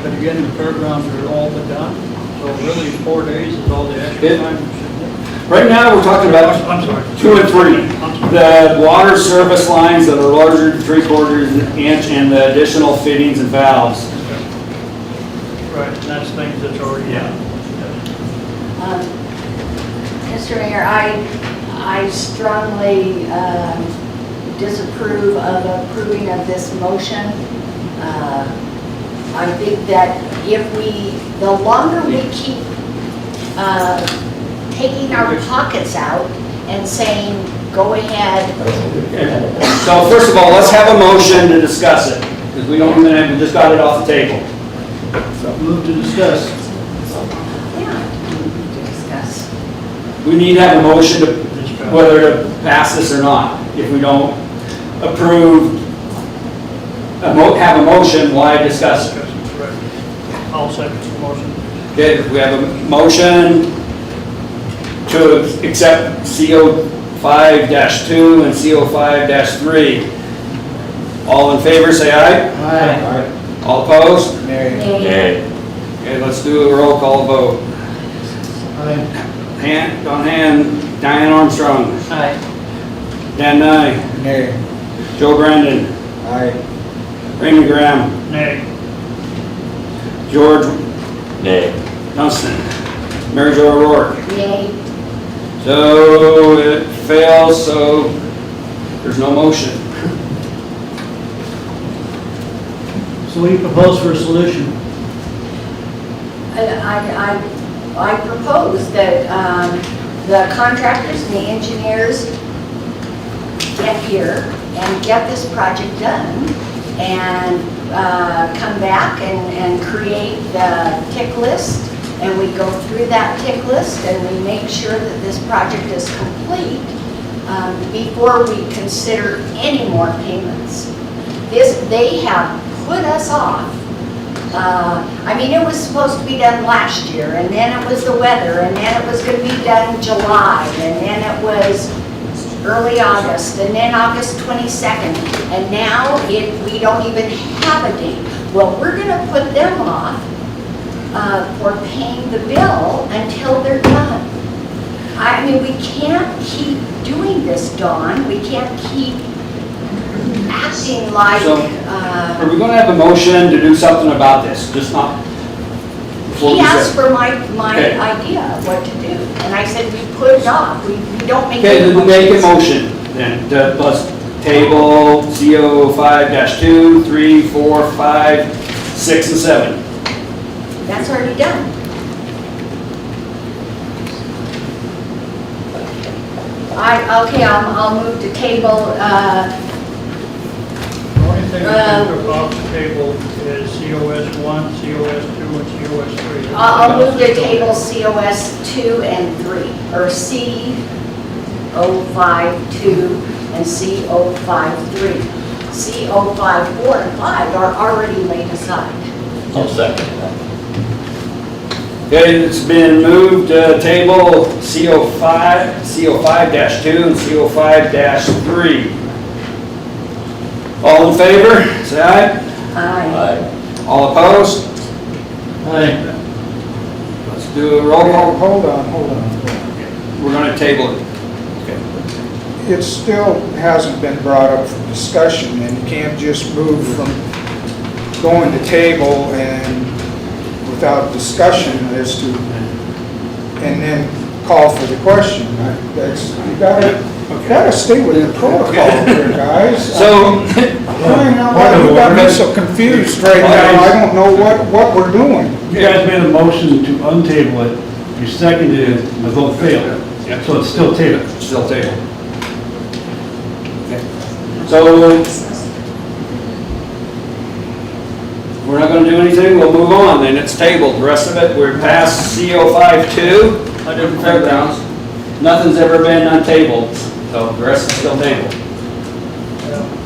But again, the fairgrounds are all but done, so really 4 days is all the extra time we should get. Right now, we're talking about I'm sorry. 2 and 3. The water service lines that are larger than 3/4 inch and the additional fittings and valves. Right, and that's things that's already done. Mr. Mayor, I strongly disapprove of approving of this motion. I think that the longer we keep taking our pockets out and saying, go ahead. So first of all, let's have a motion to discuss it, because we don't even have, we just got it off the table. Move to discuss. Yeah, to discuss. We need to have a motion to, whether to pass this or not. If we don't approve, have a motion, why discuss it? I'll second the motion. Okay, we have a motion to accept CO5-2 and CO5-3. All in favor, say aye. Aye. All opposed? Nay. Nay. Okay, let's do a roll call vote. Aye. On hand, Diane Armstrong. Aye. Dan Nye. Nay. Joe Brandon. Aye. Raymond Graham. Nay. George Nay. Dunstan. Mary Jo O'Rourke. Yay. So it fails, so there's no motion. So what do you propose for a solution? I propose that the contractors and the engineers get here and get this project done and come back and create the tick list, and we go through that tick list and we make sure that this project is complete before we consider any more payments. They have put us off. I mean, it was supposed to be done last year, and then it was the weather, and then it was going to be done in July, and then it was early August, and then August 22nd, and now we don't even have a date. Well, we're going to put them off for paying the bill until they're done. I mean, we can't keep doing this, Dawn. We can't keep acting like... So, are we going to have a motion to do something about this? Just not... He asked for my Okay. idea of what to do, and I said we put it off. We don't make Okay, any then make a motions. motion, then, let's table CO5-2, 3, 4, 5, 6, and 7. That's already done. I'll move to table, The only thing I think off the table is COS 1, COS 2, and COS 3. I'll move to table COS 2 and 3, or CO5-2 and CO5-3. CO5-4 and 5 are already laid aside. I'll second that. Okay, it's been moved to table CO5-2 and CO5-3. All in favor, say aye. Aye. All opposed? Aye. Let's do a roll call. Hold on. We're gonna table it. It still hasn't been brought up for discussion, and you can't just move from going to table and without discussion as to, and then call for the question. That's, you gotta stay with the protocol here, guys. So, Crying out loud, you got me so confused right now, I don't know what we're doing. You guys made a motion to untable it, you seconded it, the vote failed. Yep. So it's still tabled. still table. Okay. So, we're not gonna do anything, we'll move on, then it's tabled. The rest of it, we're past CO5-2. I didn't Fairgrounds. Nothing's ever been untabled, so the rest is still tabled.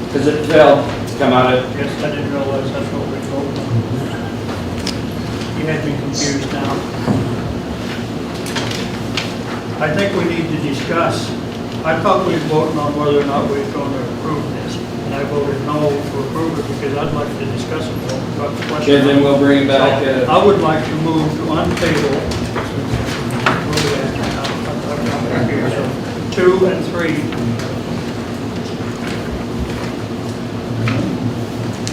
Because it failed to come out of, Yes, I didn't realize that's what we voted on. You had me confused now. I think we need to discuss, I thought we were voting on whether or not we were going to approve this. And I voted no to approve it because I'd like to discuss it. But the question- and then we'll bring it back. I would like to move to untable. 2 and 3.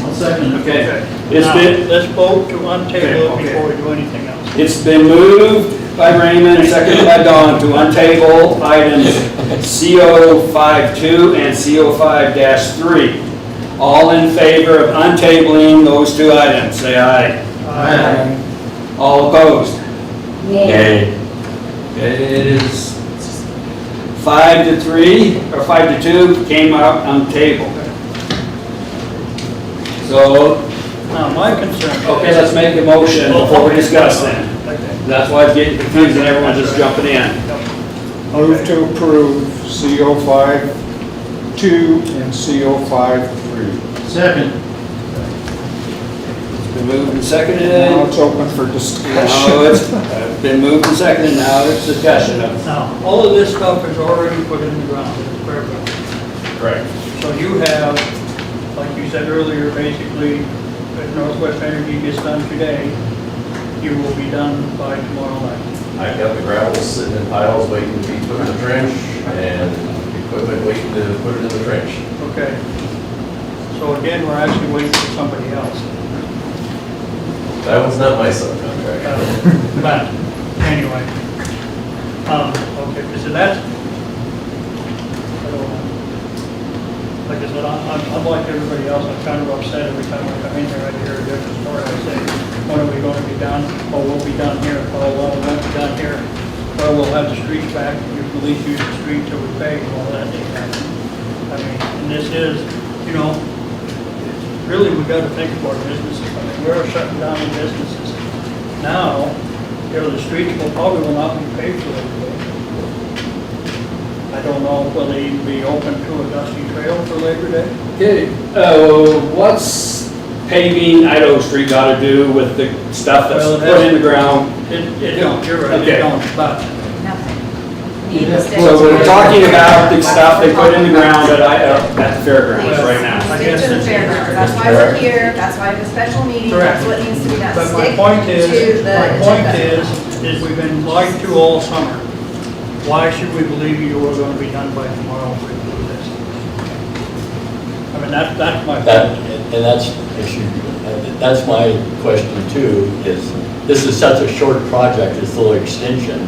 I'll second it. Okay. It's Now, been, let's vote to untable Okay. it before we do anything else. it's been moved by Raymond, seconded by Don to untable items CO5-2 and CO5-3. All in favor of untabling those two items, say aye. Aye. All opposed? Nay. Okay, it is 5-3, or 5-2, came out untabled. So, Now, my concern. okay, let's make a motion before we discuss then. Okay. That's why it's getting confused and everyone's just jumping in. Move to approve CO5-2 and CO5-3. Second. It's been moved and seconded. Now it's open for Now discussion. it's been moved and seconded, now it's discussion of. Now, all of this stuff is already put in the ground, it's fairground. Correct. So you have, like you said earlier, basically, if Northwest Energy gets done today, you will be done by tomorrow night. I've got the gravel sitting in piles waiting to be put in the trench and equipment waiting to put it in the trench. Okay. So again, we're actually waiting for somebody else. That one's not my subcontract. But, anyway. Okay, so that's, I don't know. Like I said, I'm like everybody else, I'm kind of upset every time I come in here, I hear a different story. I say, when are we going to be done? Oh, we'll be done here. Oh, well, we won't be done here. Well, we'll have the streets back, you can at least use the street till we pay, well, that didn't happen. I mean, and this is, you know, really, we gotta think about businesses. I mean, we're shutting down the businesses. Now, you know, the streets probably will not be paved for everybody. I don't know if they'll even be open to a dusty trail for Labor Day. Okay, what's paving Idaho Street got to do with the stuff that's Well, it put in the ground? It don't, you're right, Okay. it don't, but So we're talking about the stuff they put in the ground at the fairgrounds right now. I Stick guess to the it's- fairgrounds, that's why we're here, that's why it's a special meeting, that's what needs to be done. But my Stick point to is, the my point agenda. is we've been lied to all summer. Why should we believe you were gonna be done by tomorrow if we do this? I mean, that's my That, point. and that's my question too, is this is such a short project, this little extension.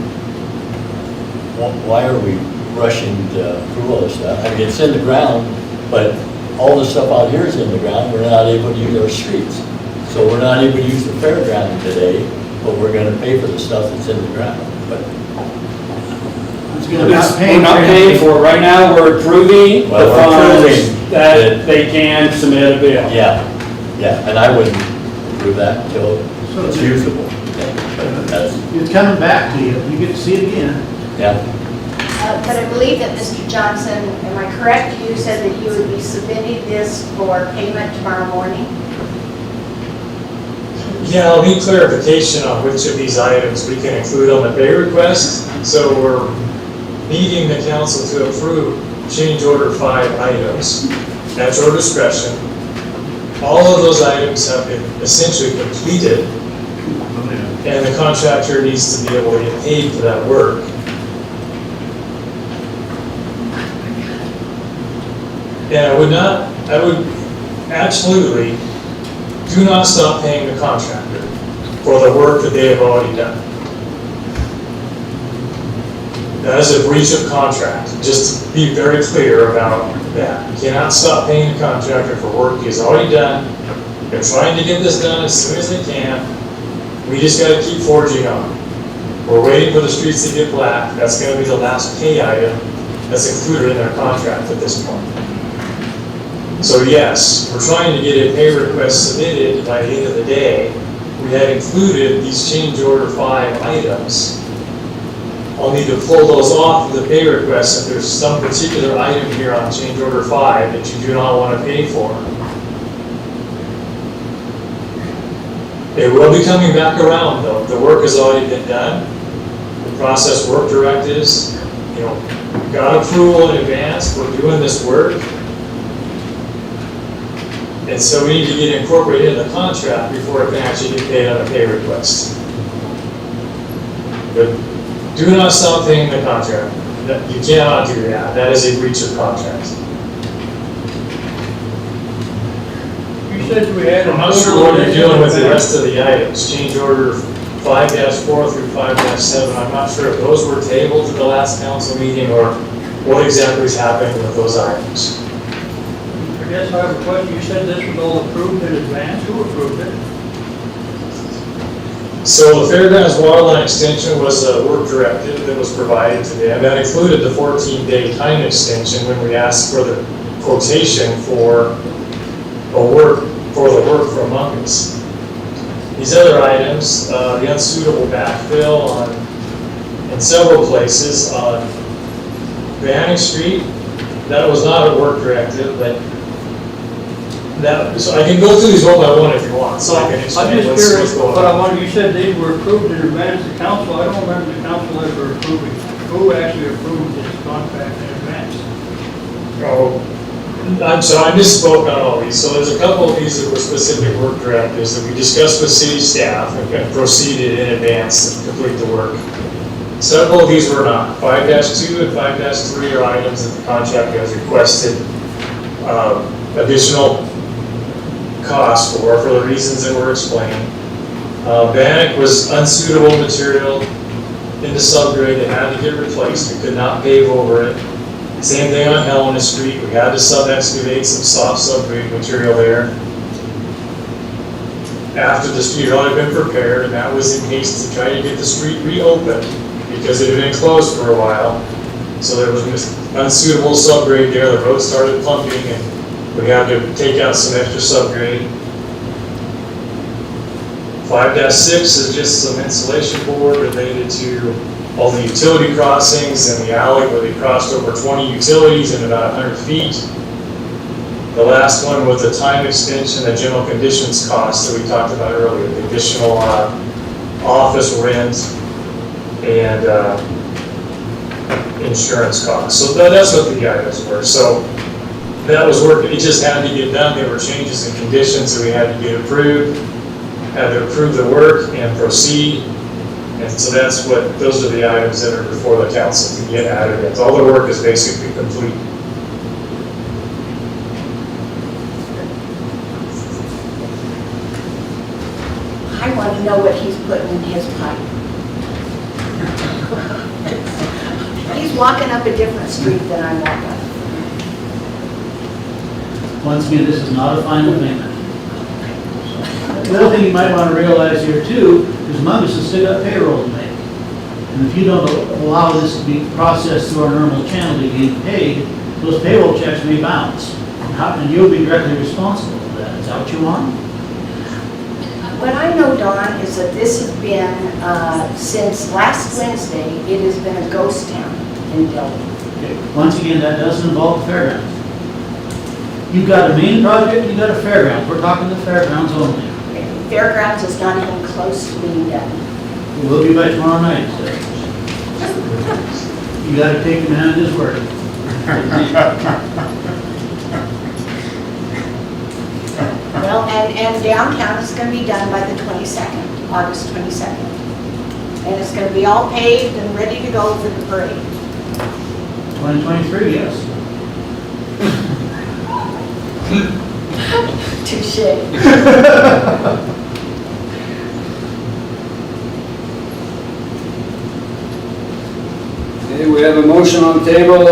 Why are we rushing to approve all this stuff? I mean, it's in the ground, but all the stuff out here is in the ground, we're not able to use our streets. So we're not able to use the fairground today, but we're gonna pay for the stuff that's in the ground. But We're not paying for it. Right now, we're approving the Well, we're funds approving that they can submit a bill. yeah, and I wouldn't approve that until it's usable. That's, It's coming back to you, you get to see it again. yeah. But I believe that Mr. Johnson, am I correct? You said that you would be submitting this for payment tomorrow morning? Yeah, I'll need clarification on which of these items we can include on the pay request. So we're needing the council to approve change order 5 items at your discretion. All of those items have been essentially completed, and the contractor needs to be able to get paid for that work. And I would absolutely do not stop paying the contractor for the work that they have already done. That is a breach of contract, just to be very clear about that. You cannot stop paying the contractor for work he has already done. They're trying to get this done as soon as they can. We just gotta keep forging on. We're waiting for the streets to get black. That's gonna be the last pay item that's included in their contract at this point. So yes, we're trying to get a pay request submitted by the end of the day. We had included these change order 5 items. I'll need to pull those off of the pay request if there's some particular item here on change order 5 that you do not want to pay for. It will be coming back around though. The work has already been done. The process work directives, got approval in advance. We're doing this work. And so we need to get incorporated in the contract before it can actually get paid on a pay request. But do not stop paying the contract. You cannot do that. That is a breach of contract. You said we had. I'm not sure what you're doing with the rest of the items. Change order 5-4 through 5-7. I'm not sure if those were tabled at the last council meeting or what exactly is happening with those items. I guess I have a question. You said this was all approved in advance. Who approved it? So the Fairgrounds Waterline Extension was a work directive that was provided to them. That included the 14-day time extension when we asked for the quotation for the work for Mungus. These other items, the unsuitable backfill in several places on Bannock Street, that was not a work directive, but so I can go through these one by one if you want, so I can explain I'm just what's curious, going but I on. wanted, you said these were approved in advance of council. I don't remember the council ever approving. Who actually approved this contract in advance? Oh, I'm sorry, I misspoke on all these. So there's a couple of these that were specific work directives that we discussed with city staff and proceeded in advance to complete the work. Several of these were not. 5-2 and 5-3 are items that the contractor has requested additional costs for the reasons that were explained. Bannock was unsuitable material in the subgrade. It had to get replaced. We could not pave over it. Same thing on Helena Street. We had to sub-excavate some soft subgrade material there after the street had already been prepared, and that was in haste to try to get the street reopened because it had been closed for a while. So there was this unsuitable subgrade there. The road started plumping, and we had to take out some extra subgrade. 5-6 is just some insulation board related to all the utility crossings in the alley where they crossed over 20 utilities in about 100 feet. The last one was the time extension, the general conditions costs that we talked about earlier, the additional office rent and insurance costs. So that's what the items were. So that was work, it just had to get done. There were changes in conditions that we had to get approved, had to approve the work and proceed. And so those are the items that are before the council to get added in. All the work is basically complete. I want to know what he's putting in his pipe. He's walking up a different street than I walk up. Once again, this is not a final payment. The other thing you might want to realize here too, is Mungus has still got payroll to make. And if you don't allow this to be processed through our normal channel to get paid, those payroll checks may bounce. And you'll be directly responsible for that. Is that what you want? What I know, Don, is that this has been, since last Wednesday, it has been a ghost town in Dillon. Okay. Once again, that doesn't involve the fairgrounds. You've got a main project, you've got a fairgrounds. We're talking the fairgrounds only. fairgrounds is not even close to being done. We'll be by tomorrow night, so. You gotta take him at his word. Well, and downtown is gonna be done by the 22nd, August 22nd. And it's gonna be all paved and ready to go for the parade. 2023, yes. Touche. Okay, we have a motion on the table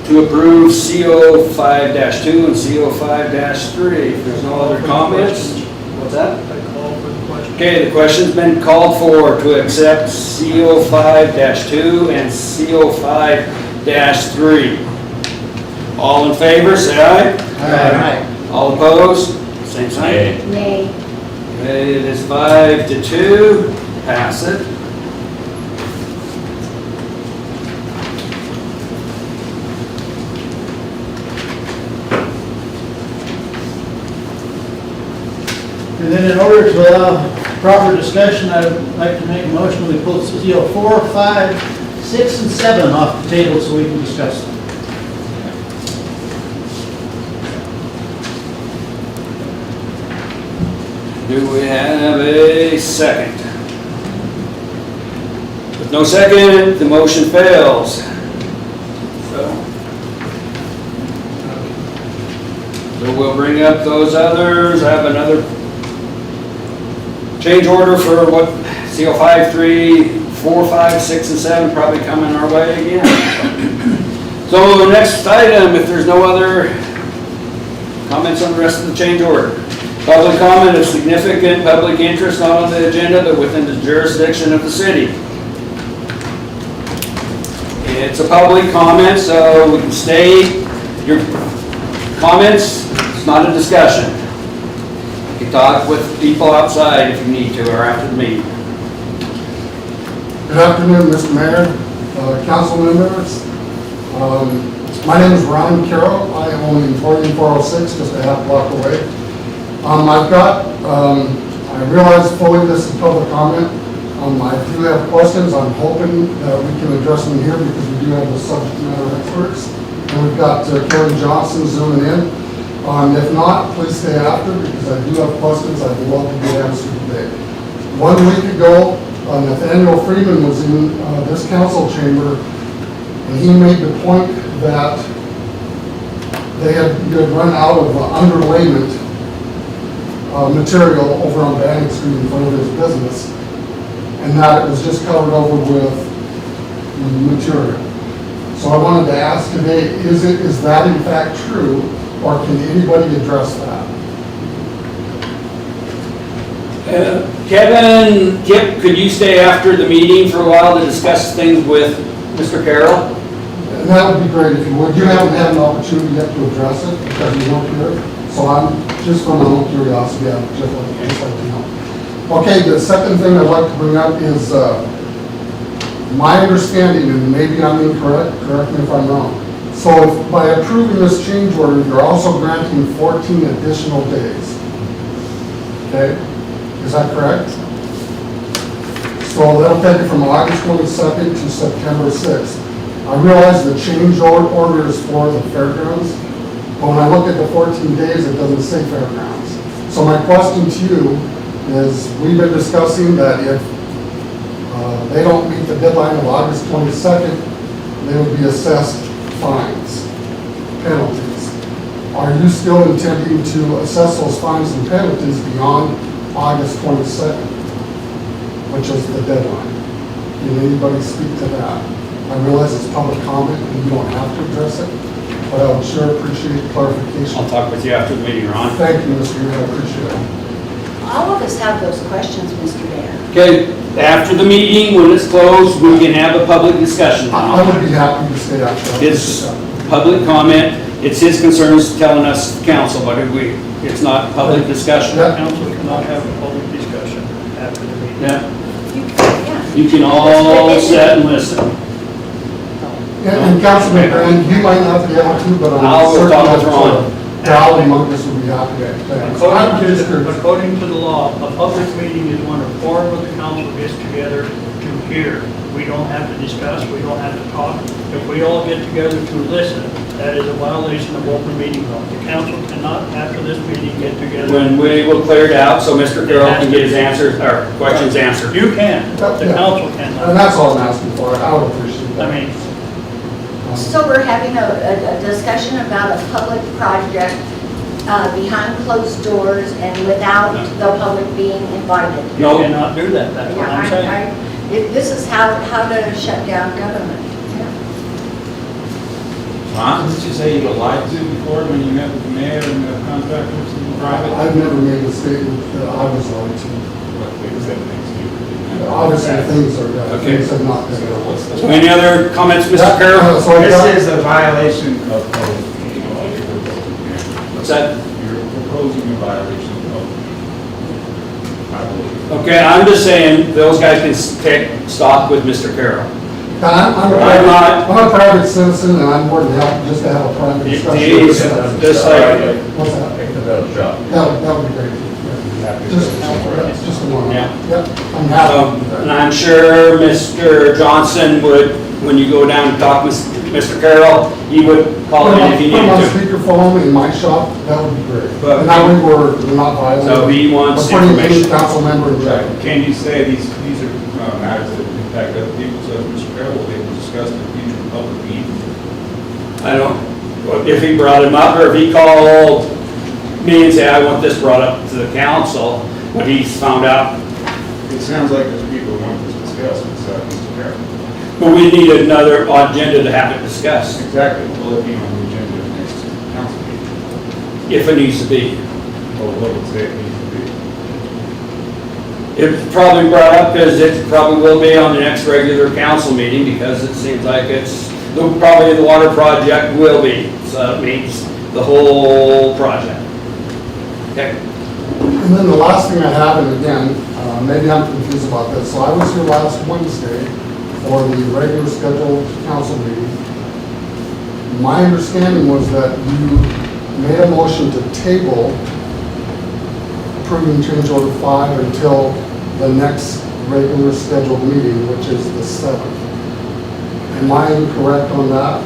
to approve CO 5-2 and CO 5-3. If there's no other comments, what's that? I call for the question. Okay, the question's been called for to accept CO 5-2 and CO 5-3. All in favor, say aye. Aye. All opposed, same sign. Nay. Nay. Okay, it is 5-2, pass it. And then in order to allow proper discussion, I would like to make a motion, we pull CO 4, 5, 6, and 7 off the table so we can discuss them. Do we have a second? With no second, the motion fails. So we'll bring up those others. I have another change order for what, CO 5, 3, 4, 5, 6, and 7 probably coming our way again. So the next item, if there's no other comments on the rest of the change order. Public comment of significant public interest not on the agenda but within the jurisdiction of the city. It's a public comment, so we can state your comments. It's not a discussion. You can talk with people outside if you need to or after the meeting. Good afternoon, Mr. Mayor, council members. My name is Ron Carroll. I own 14406, just a half block away. I realize fully this is public comment. I do have questions. I'm hoping that we can address them here because we do have the subject matter experts. And we've got Karen Johnson zooming in. If not, please stay after because I do have questions I'd love to get answered today. 1 week ago, Nathaniel Freeman was in this council chamber and he made the point that you had run out of underlayment material over on Bannock Street in front of his business, and that it was just covered over with material. So I wanted to ask today, is that in fact true, or can anybody address that? Kevin, Kip, could you stay after the meeting for a while to discuss things with Mr. Carroll? And that would be great if you would. You haven't had an opportunity yet to address it because you weren't here. So I'm just from my own curiosity, I'd just like to know. Okay, the second thing I'd like to bring up is my understanding, and maybe I'm incorrect, correct me if I'm wrong. So if by approving this change order, you're also granting 14 additional days. Okay, is that correct? So that'll take it from August 22nd to September 6th. I realize the change order is for the fairgrounds, but when I look at the 14 days, it doesn't say fairgrounds. So my question to you is, we've been discussing that if they don't meet the deadline of August 22nd, they would be assessed fines, penalties. Are you still intending to assess those fines and penalties beyond August 22nd, which is the deadline? Can anybody speak to that? I realize it's public comment and you don't have to address it, but I would sure appreciate clarification. I'll talk with you after the meeting, Ron. Thank you, Mr. Mayor, I appreciate it. All of us have those questions, Mr. Mayor. Okay, after the meeting, when it's closed, we can have a public discussion. I would be happy to stay after. It's public comment, it's his concerns telling us, council, but it's not public discussion. Yeah. Council cannot have a public discussion after the meeting. Yeah, Yeah. you can all sit and listen. And Councilman Brand, you might not be able to, but I'll I'm talk with certain Ron. that Val among us would be happy to. According to the law, a public meeting is when a forum of the council gets together to hear. We don't have to discuss, we don't have to talk. If we all get together to listen, that is a violation of open meeting law. The council cannot, after this meeting, get together. When we will clear it out, so Mr. Carroll can get his answers, or questions answered. You can, the Yeah. council cannot. And that's all I'm asking for, I would appreciate that. I mean, So we're having a discussion about a public project behind closed doors and without the public being invited. you No. cannot do that, that's what I'm saying. This is how to shut down government. Didn't you say you would lied to before when you met with the mayor and the contractors in private? I've never made a statement that I was lied to. What they said things to you. Obviously, things are, Okay. things have not been. So any other comments, Mr. Carroll? So I got- This is a violation of, What's that? you're proposing a violation of, I believe. Okay, I'm just saying, those guys can take stock with Mr. Carroll. I'm a private citizen, and I'm more than happy just to have a private discussion. He's just like, What's that? Take the metal shop. That would be great. Just a moment. Yeah. Yep, I'm happy. and I'm sure Mr. Johnson would, when you go down and talk with Mr. Carroll, he would call in if he Put needed on to. speakerphone in my shop, that would be great. But- And that way we're not violating. So he wants We're putting any information. council member in check. Can you say these are matters that impact other people, so Mr. Carroll will be able to discuss in the future public meeting? I don't, if he brought him up, or if he called me and say, I want this brought up to the council, when he's found out, It sounds like there's people who want this discussed, besides Mr. Carroll. but we need another agenda to have it discussed, Exactly, will it be on the agenda of the next council meeting? if it needs to be. Or what would say it needs to be? It's probably brought up because it probably will be on the next regular council meeting, because it seems like probably the water project will be, so it means the whole project. Okay. And then the last thing I have, and again, maybe I'm confused about this, so I was here last Wednesday for the regular scheduled council meeting. My understanding was that you made a motion to table approving change order 5 until the next regular scheduled meeting, which is the 7th. Am I incorrect on that?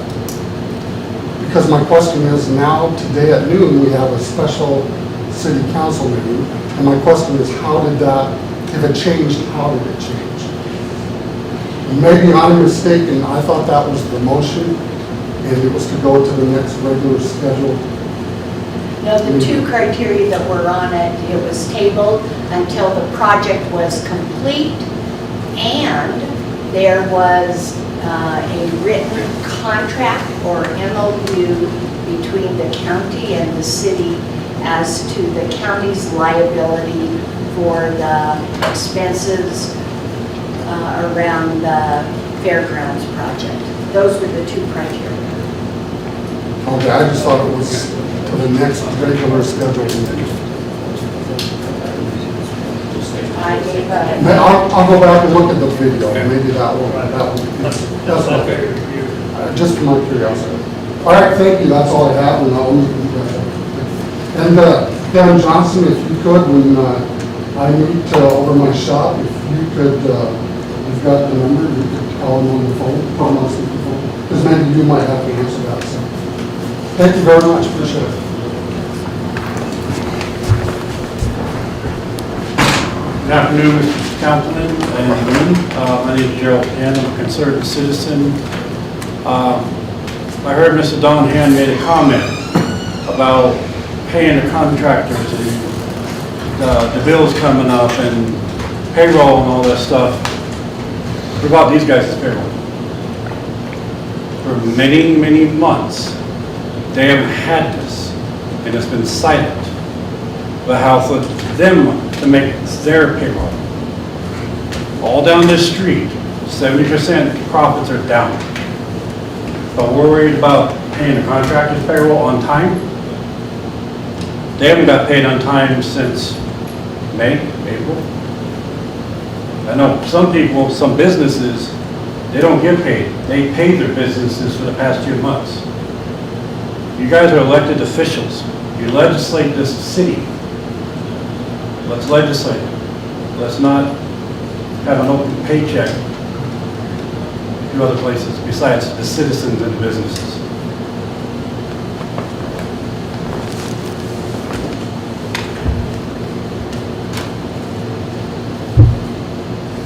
Because my question is, now, today at noon, we have a special city council meeting, and my question is, how did that, if it changed, how did it change? And maybe I'm mistaken, I thought that was the motion, and it was to go to the next regular scheduled. No, the two criteria that were on it, it was tabled until the project was complete, and there was a written contract or MOU between the county and the city as to the county's liability for the expenses around the fairgrounds project. Those were the two criteria. Okay, I just thought it was to the next regular scheduled meeting. I gave a, I'll go back and look at the video, maybe that will, that's okay. Just for my curiosity. All right, thank you, that's all I have, and I'll meet you guys. And Kevin Johnson, if you could, when I meet over my shop, if you could, you've got the number, you could call him on the phone, put him on speakerphone, because maybe you might have to answer that, so. Thank you very much, appreciate it. Good afternoon, Mr. Councilman and Lynn. My name is Gerald Penn, I'm a conservative citizen. I heard Mr. Donahue made a comment about paying the contractors and the bills coming up and payroll and all that stuff. What about these guys' payroll? For many, many months, they haven't had this, and it's been silent. But how for them to make their payroll? All down this street, 70% profits are down. But we're worried about paying the contractors' payroll on time. They haven't got paid on time since May, April. I know some people, some businesses, they don't get paid. They pay their businesses for the past 2 months. You guys are elected officials. You legislate this city. Let's legislate it. Let's not have an open paycheck to other places besides the citizens and the businesses.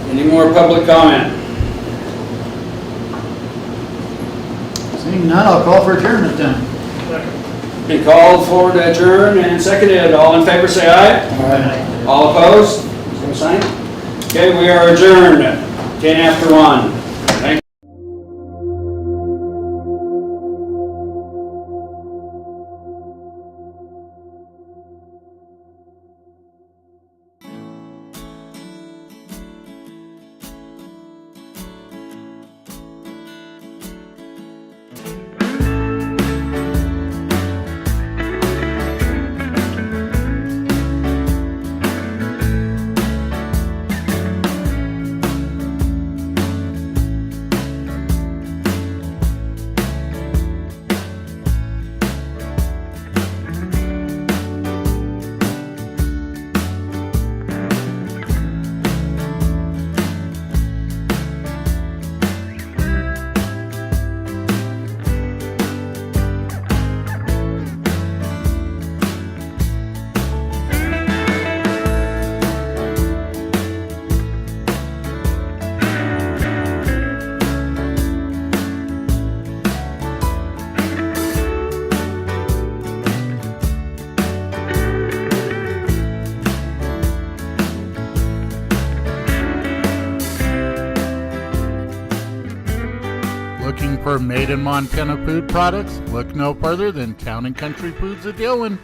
Any more public comment? Seeing none, I'll call for adjournment then. Second. Been called for to adjourn and seconded. All in favor, say aye. All opposed? Same sign. Okay, we are adjourned, 10 after 1. Thank you. Looking for made in Montana food products? Look no further than Town and Country Foods of Dillon.